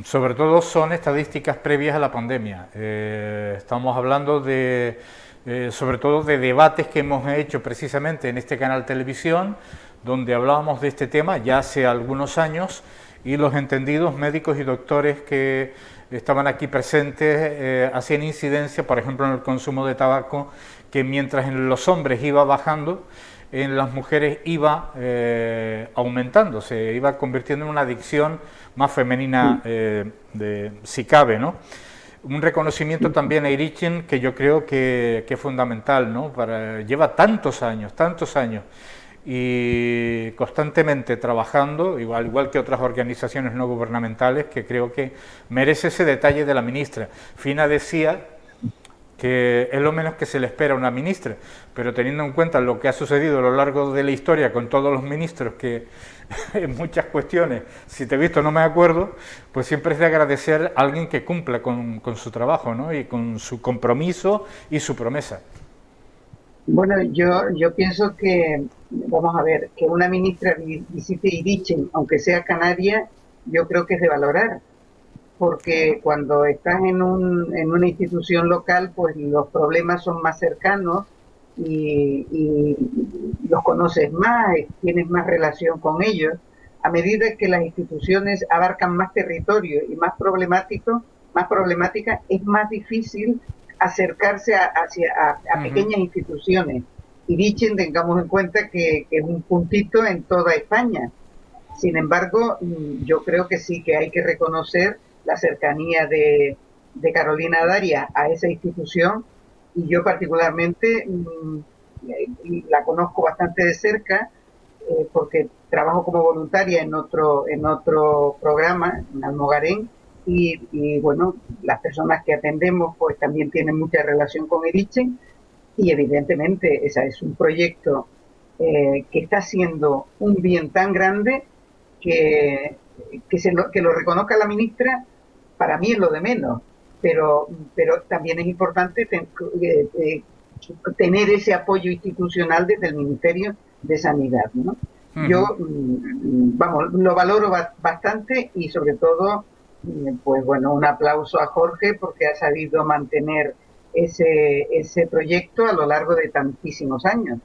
sobre todo, son estadísticas previas a la pandemia. Estamos hablando de, sobre todo, de debates que hemos hecho precisamente en este canal televisión, donde hablábamos de este tema ya hace algunos años, y los entendidos médicos y doctores que estaban aquí presentes hacían incidencia, por ejemplo, en el consumo de tabaco, que mientras en los hombres iba bajando, en las mujeres iba aumentando, se iba convirtiendo en una adicción más femenina, si cabe, ¿no? Un reconocimiento también a Irichen, que yo creo que es fundamental, ¿no? Lleva tantos años, y constantemente trabajando, igual que otras organizaciones no gubernamentales, que creo que merece ese detalle de la ministra. Fina decía que es lo menos que se le espera a una ministra, pero teniendo en cuenta lo que ha sucedido a lo largo de la historia con todos los ministros, que en muchas cuestiones, si te he visto no me acuerdo, pues siempre es de agradecer a alguien que cumpla con su trabajo, ¿no? Y con su compromiso y su promesa. Bueno, yo pienso que, vamos a ver, que una ministra visite Irichen, aunque sea canaria, yo creo que es de valorar, porque cuando estás en una institución local, pues los problemas son más cercanos y los conoces más, tienes más relación con ellos. A medida que las instituciones abarcan más territorio y más problemática, es más difícil acercarse a pequeñas instituciones. Irichen, tengamos en cuenta que es un puntito en toda España. Sin embargo, yo creo que sí que hay que reconocer la cercanía de Carolina Darias a esa institución, y yo particularmente la conozco bastante de cerca, porque trabajo como voluntaria en otro programa, en Almogarén, y bueno, las personas que atendemos pues también tienen mucha relación con Irichen, y evidentemente ese es un proyecto que está haciendo un bien tan grande que lo reconozca la ministra, para mí es lo de menos, pero también es importante tener ese apoyo institucional desde el Ministerio de Sanidad, ¿no? Yo, vamos, lo valoro bastante, y sobre todo, pues bueno, un aplauso a Jorge porque ha sabido mantener ese proyecto a lo largo de tantísimos años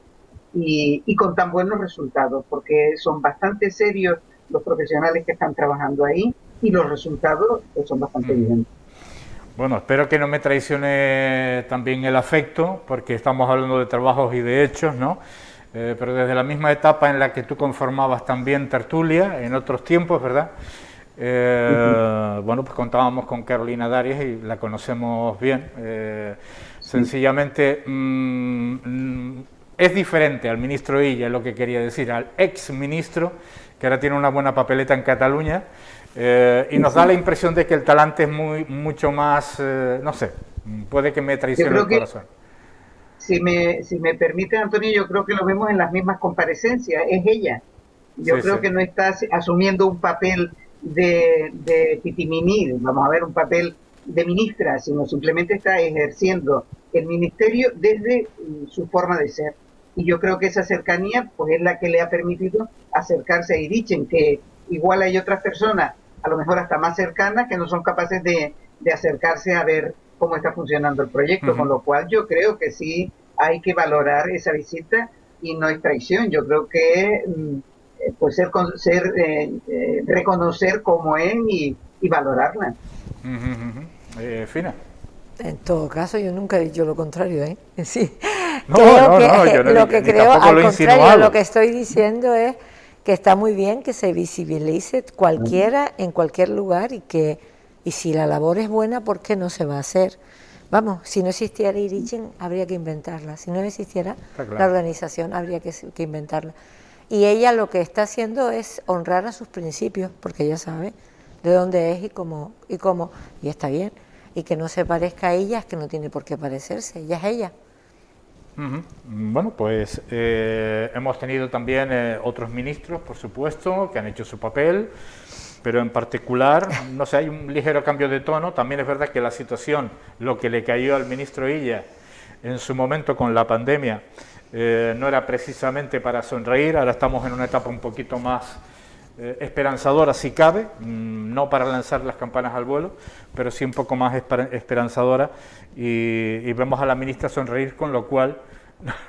y con tan buenos resultados, porque son bastante serios los profesionales que están trabajando ahí, y los resultados pues, son bastante evidentes. Bueno, espero que no me traicione también el afecto, porque estamos hablando de trabajos y de hechos, ¿no? Pero desde la misma etapa en la que tú conformabas también Tertulia, en otros tiempos, ¿verdad? Bueno, pues contábamos con Carolina Darias y la conocemos bien. Sencillamente es diferente al ministro Illa, es lo que quería decir, al ex ministro, que ahora tiene una buena papeleta en Cataluña, y nos da la impresión de que el talante es mucho más, no sé, puede que me traicione el corazón. Si me permite, Antonio, yo creo que lo vemos en las mismas comparecencias, es ella. Yo creo que no está asumiendo un papel de pitiminí, vamos a ver, un papel de ministra, sino simplemente está ejerciendo el ministerio desde su forma de ser. Y yo creo que esa cercanía pues es la que le ha permitido acercarse a Irichen, que igual hay otras personas, a lo mejor hasta más cercanas, que no son capaces de acercarse a ver cómo está funcionando el proyecto, con lo cual yo creo que sí hay que valorar esa visita y no es traición. Yo creo que pues reconocer cómo es y valorarla. Fina. En todo caso, yo nunca he dicho lo contrario, ¿eh? Sí. No, yo lo que creo, al contrario, lo que estoy diciendo es que está muy bien que se visibilice cualquiera en cualquier lugar y si la labor es buena, ¿por qué no se va a hacer? Vamos, si no existiera Irichen, habría que inventarla. Si no existiera la organización, habría que inventarla. Y ella lo que está haciendo es honrar a sus principios, porque ella sabe de dónde es y cómo, y está bien. Y que no se parezca a ella, es que no tiene por qué parecerse, ella es ella. Bueno, pues hemos tenido también otros ministros, por supuesto, que han hecho su papel, pero en particular, no sé, hay un ligero cambio de tono. También es verdad que la situación, lo que le cayó al ministro Illa en su momento con la pandemia, no era precisamente para sonreír. Ahora estamos en una etapa un poquito más esperanzadora, si cabe, no para lanzar las campanas al vuelo, pero sí un poco más esperanzadora, y vemos a la ministra sonreír, con lo cual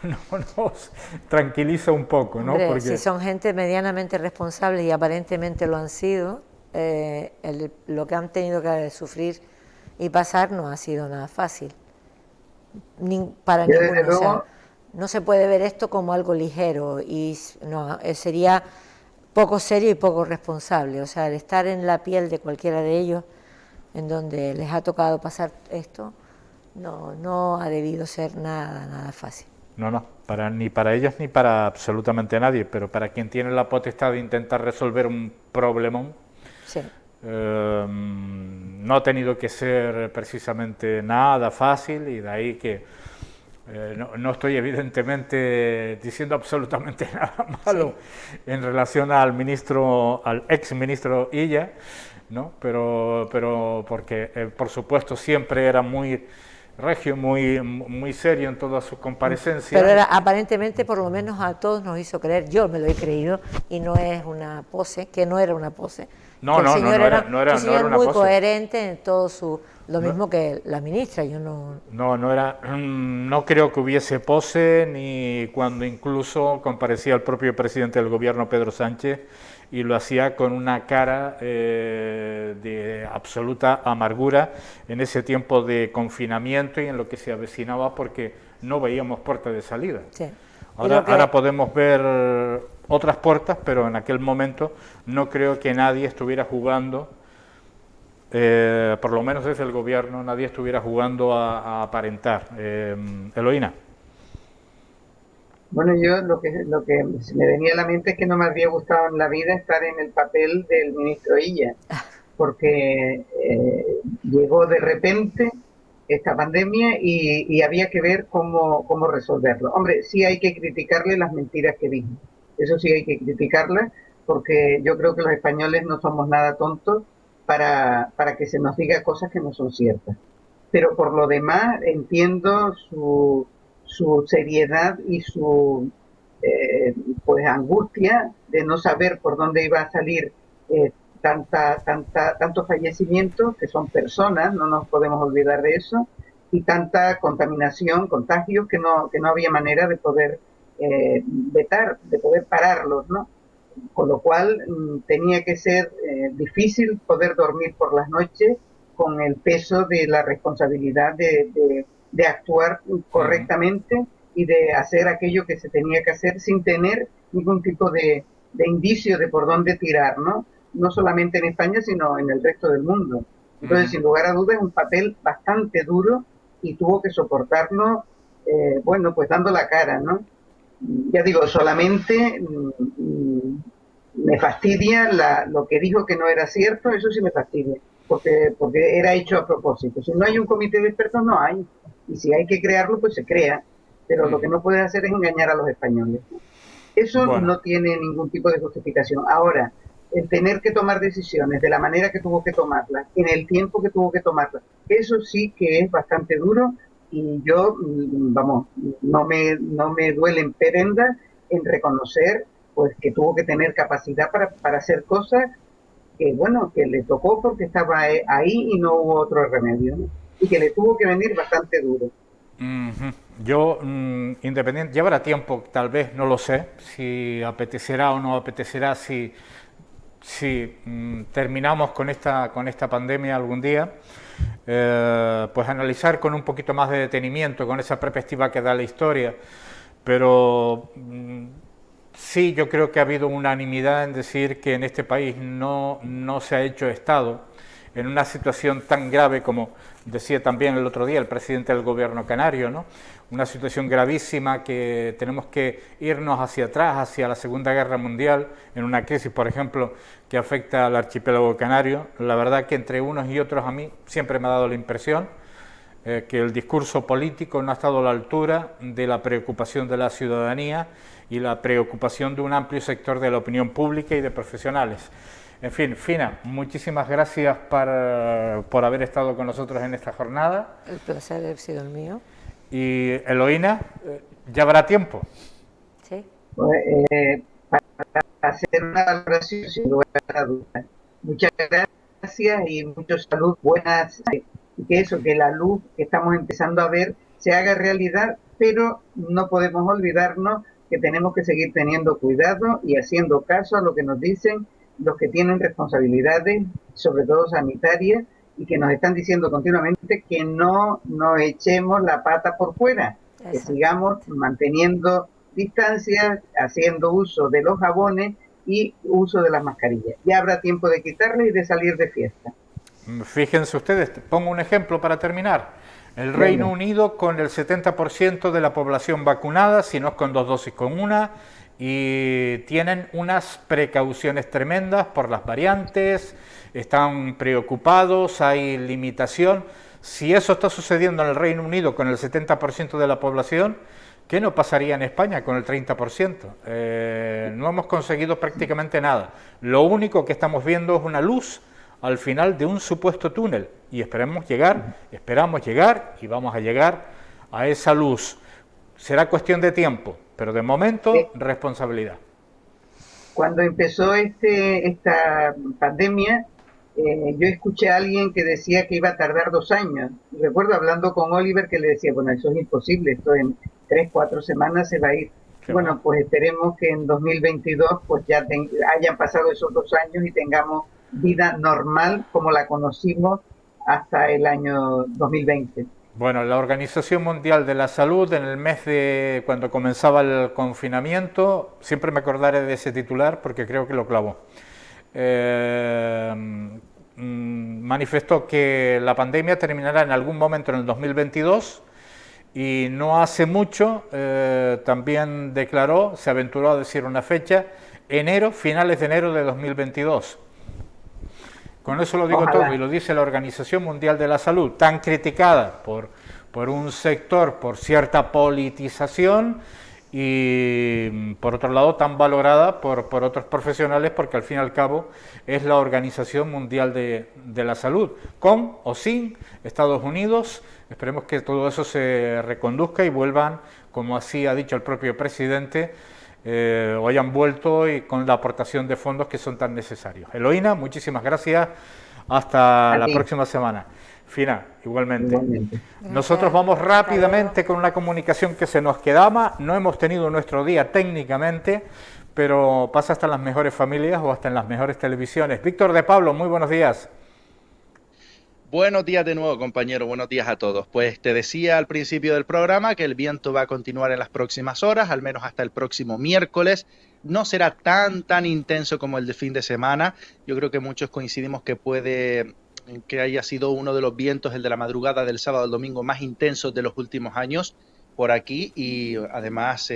nos tranquiliza un poco, ¿no? Hombre, porque si son gente medianamente responsable y aparentemente lo han sido, lo que han tenido que sufrir y pasar no ha sido nada fácil, para ninguno. O sea, no se puede ver esto como algo ligero, y no, sería poco serio y poco responsable. O sea, el estar en la piel de cualquiera de ellos, en donde les ha tocado pasar esto, no ha debido ser nada fácil. No, ni para ellos ni para absolutamente nadie, pero para quien tiene la potestad de intentar resolver un problemón, sí. No ha tenido que ser precisamente nada fácil, y de ahí que no estoy evidentemente diciendo absolutamente nada malo en relación al ex ministro Illa, ¿no? Pero porque por supuesto siempre era muy regio, muy serio en todas sus comparecencias. Pero aparentemente, por lo menos a todos nos hizo creer, yo me lo he creído, y no es una pose, que no era una pose. No era una muy pose. Coherente en todo lo mismo que la ministra. Yo no creo que hubiese pose, ni cuando incluso comparecía el propio presidente del gobierno, Pedro Sánchez, y lo hacía con una cara de absoluta amargura en ese tiempo de confinamiento y en lo que se avecinaba, porque no veíamos puerta de salida. Sí. Ahora podemos ver otras puertas, pero en aquel momento no creo que nadie estuviera jugando, por lo menos desde el gobierno, nadie estuviera jugando a aparentar. Eloína. Bueno, yo lo que me venía a la mente es que no me habría gustado en la vida estar en el papel del ministro Illa, porque llegó de repente esta pandemia y había que ver cómo resolverlo. Hombre, sí hay que criticarle las mentiras que dijo, eso sí hay que criticarlas, porque yo creo que los españoles no somos nada tontos para que se nos diga cosas que no son ciertas. Pero por lo demás entiendo su seriedad y su pues angustia de no saber por dónde iba a salir tantos fallecimientos, que son personas, no nos podemos olvidar de eso, y tanta contaminación, contagios, que no había manera de poder vetar, de poder pararlos, ¿no? con lo cual tenía que ser difícil poder dormir por las noches con el peso de la responsabilidad de actuar correctamente y de hacer aquello que se tenía que hacer sin tener ningún tipo de indicio de por dónde tirar, ¿no? No solamente en España, sino en el resto del mundo. Entonces, sin lugar a dudas, es un papel bastante duro y tuvo que soportarlo, bueno, pues dando la cara, ¿no? Ya digo, solamente me fastidia lo que dijo que no era cierto, eso sí me fastidia, porque era hecho a propósito. Si no hay un comité de expertos, no hay. Y si hay que crearlo, pues se crea. Pero lo que no puedes hacer es engañar a los españoles. Eso no tiene ningún tipo de justificación. Ahora, el tener que tomar decisiones de la manera que tuvo que tomarlas, en el tiempo que tuvo que tomarlas, eso sí que es bastante duro y yo, vamos, no me duele en perenda en reconocer pues que tuvo que tener capacidad para hacer cosas que, bueno, que le tocó porque estaba ahí y no hubo otro remedio, ¿no? Y que le tuvo que venir bastante duro. Yo, independiente, llevará tiempo, tal vez, no lo sé, si apetecerá o no apetecerá, si terminamos con esta pandemia algún día, pues analizar con un poquito más de detenimiento, con esa perspectiva que da la historia, pero sí, yo creo que ha habido unanimidad en decir que en este país no se ha hecho Estado en una situación tan grave como decía también el otro día el presidente del gobierno canario, ¿no? Una situación gravísima que tenemos que irnos hacia atrás, hacia la Segunda Guerra Mundial, en una crisis, por ejemplo, que afecta al archipiélago canario. La verdad que entre unos y otros a mí siempre me ha dado la impresión que el discurso político no ha estado a la altura de la preocupación de la ciudadanía y la preocupación de un amplio sector de la opinión pública y de profesionales. En fin, Fina, muchísimas gracias por haber estado con nosotros en esta jornada. El placer ha sido el mío. Y Eloína, ¿ya habrá tiempo? Sí. Pues, para hacer una valoración sin lugar a dudas. Muchas gracias y mucha salud, buenas, y que la luz que estamos empezando a ver se haga realidad, pero no podemos olvidarnos que tenemos que seguir teniendo cuidado y haciendo caso a lo que nos dicen los que tienen responsabilidades, sobre todo sanitarias, y que nos están diciendo continuamente que no echemos la pata por fuera, que sigamos manteniendo distancias, haciendo uso de los jabones y uso de las mascarillas. Ya habrá tiempo de quitarle y de salir de fiesta. Fíjense ustedes, pongo un ejemplo para terminar. El Reino Unido con el 70% de la población vacunada, si no es con 2 dosis, con una, y tienen unas precauciones tremendas por las variantes, están preocupados, hay limitación. Si eso está sucediendo en el Reino Unido con el 70% de la población, ¿qué no pasaría en España con el 30%? No hemos conseguido prácticamente nada. Lo único que estamos viendo es una luz al final de un supuesto túnel y esperamos llegar y vamos a llegar a esa luz. Será cuestión de tiempo, pero de momento, responsabilidad. Cuando empezó esta pandemia, yo escuché a alguien que decía que iba a tardar 2 años. Recuerdo hablando con Oliver que le decía, bueno, eso es imposible, esto en 3-4 semanas se va a ir. Bueno, pues esperemos que en 2022 pues ya hayan pasado esos 2 años y tengamos vida normal como la conocimos hasta el año 2020. Bueno, la Organización Mundial de la Salud, en el mes de cuando comenzaba el confinamiento, siempre me acordaré de ese titular porque creo que lo clavó. Manifestó que la pandemia terminará en algún momento en el 2022 y no hace mucho también declaró, se aventuró a decir una fecha, finales de enero de 2022. Con eso lo digo todo y lo dice la Organización Mundial de la Salud, tan criticada por un sector, por cierta politización y por otro lado tan valorada por otros profesionales porque al fin y al cabo es la Organización Mundial de la Salud, con o sin Estados Unidos. Esperemos que todo eso se reconduzca y vuelvan, como así ha dicho el propio presidente, o hayan vuelto y con la aportación de fondos que son tan necesarios. Eloína, muchísimas gracias. Hasta la próxima semana. Fina, igualmente. Nosotros vamos rápidamente con una comunicación que se nos quedaba. No hemos tenido nuestro día técnicamente, pero pasa hasta en las mejores familias o hasta en las mejores televisiones. Víctor de Pablo, muy buenos días. Buenos días de nuevo, compañero. Buenos días a todos. Pues te decía al principio del programa que el viento va a continuar en las próximas horas, al menos hasta el próximo miércoles. No será tan intenso como el de fin de semana. Yo creo que muchos coincidimos que haya sido uno de los vientos, el de la madrugada del sábado al domingo, más intensos de los últimos años por aquí, y además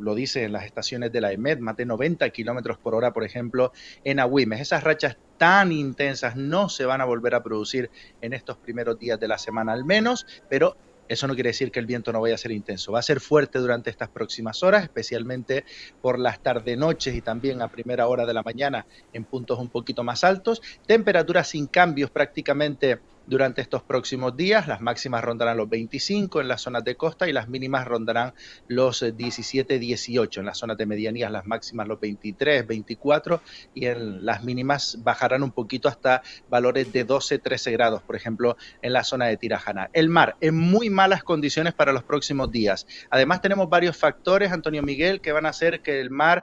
lo dice en las estaciones de la EMET, más de 90 kilómetros por hora, por ejemplo, en Agüimes. Esas rachas tan intensas no se van a volver a producir en estos primeros días de la semana al menos, pero eso no quiere decir que el viento no vaya a ser intenso. Va a ser fuerte durante estas próximas horas, especialmente por las tarde-noches y también a primera hora de la mañana en puntos un poquito más altos. Temperaturas sin cambios prácticamente durante estos próximos días. Las máximas rondarán los 25 en las zonas de costa y las mínimas rondarán los 17, 18. En las zonas de medianías las máximas los 23, 24 y en las mínimas bajarán un poquito hasta valores de 12, 13 grados, por ejemplo, en la zona de Tirajana. El mar en muy malas condiciones para los próximos días. Además tenemos varios factores, Antonio Miguel, que van a hacer que el mar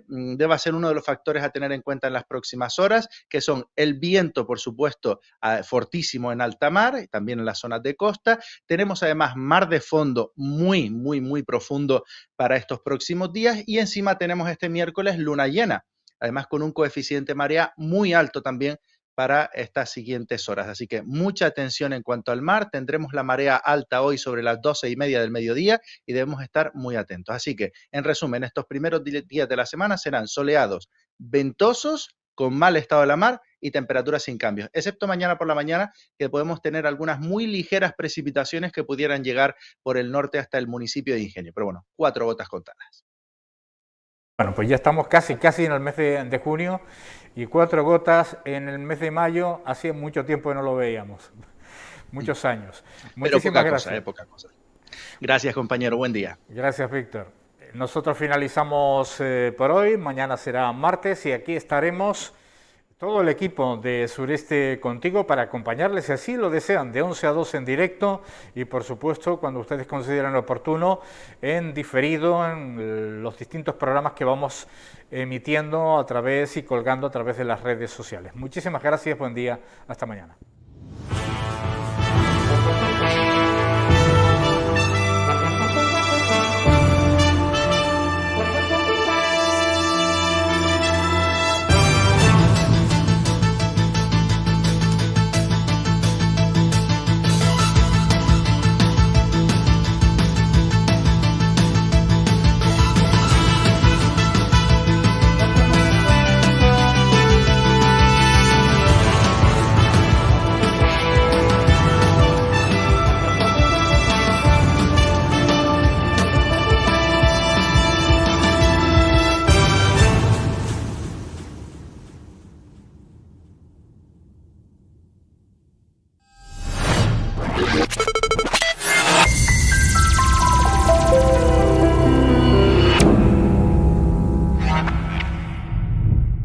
deba ser uno de los factores a tener en cuenta en las próximas horas, que son el viento, por supuesto, fortísimo en alta mar y también en las zonas de costa. Tenemos además mar de fondo muy profundo para estos próximos días y encima tenemos este miércoles luna llena, además con un coeficiente marea muy alto también para estas siguientes horas. Así que mucha atención en cuanto al mar. Tendremos la marea alta hoy sobre las 12:30 del mediodía y debemos estar muy atentos. Así que, en resumen, estos primeros días de la semana serán soleados, ventosos, con mal estado de la mar y temperaturas sin cambios, excepto mañana por la mañana, que podemos tener algunas muy ligeras precipitaciones que pudieran llegar por el norte hasta el municipio de Ingenio. Pero bueno, 4 gotas contadas. Bueno, pues ya estamos casi en el mes de junio y 4 gotas en el mes de mayo, hacía mucho tiempo que no lo veíamos, muchos años. Muchísimas gracias. Poca cosa. Gracias, compañero, buen día. Gracias, Víctor. Nosotros finalizamos por hoy, mañana será martes y aquí estaremos todo el equipo de Sureste Contigo para acompañarles, si así lo desean, de 11 a 2 en directo y por supuesto cuando ustedes consideren oportuno en diferido en los distintos programas que vamos emitiendo a través y colgando a través de las redes sociales. Muchísimas gracias, buen día, hasta mañana.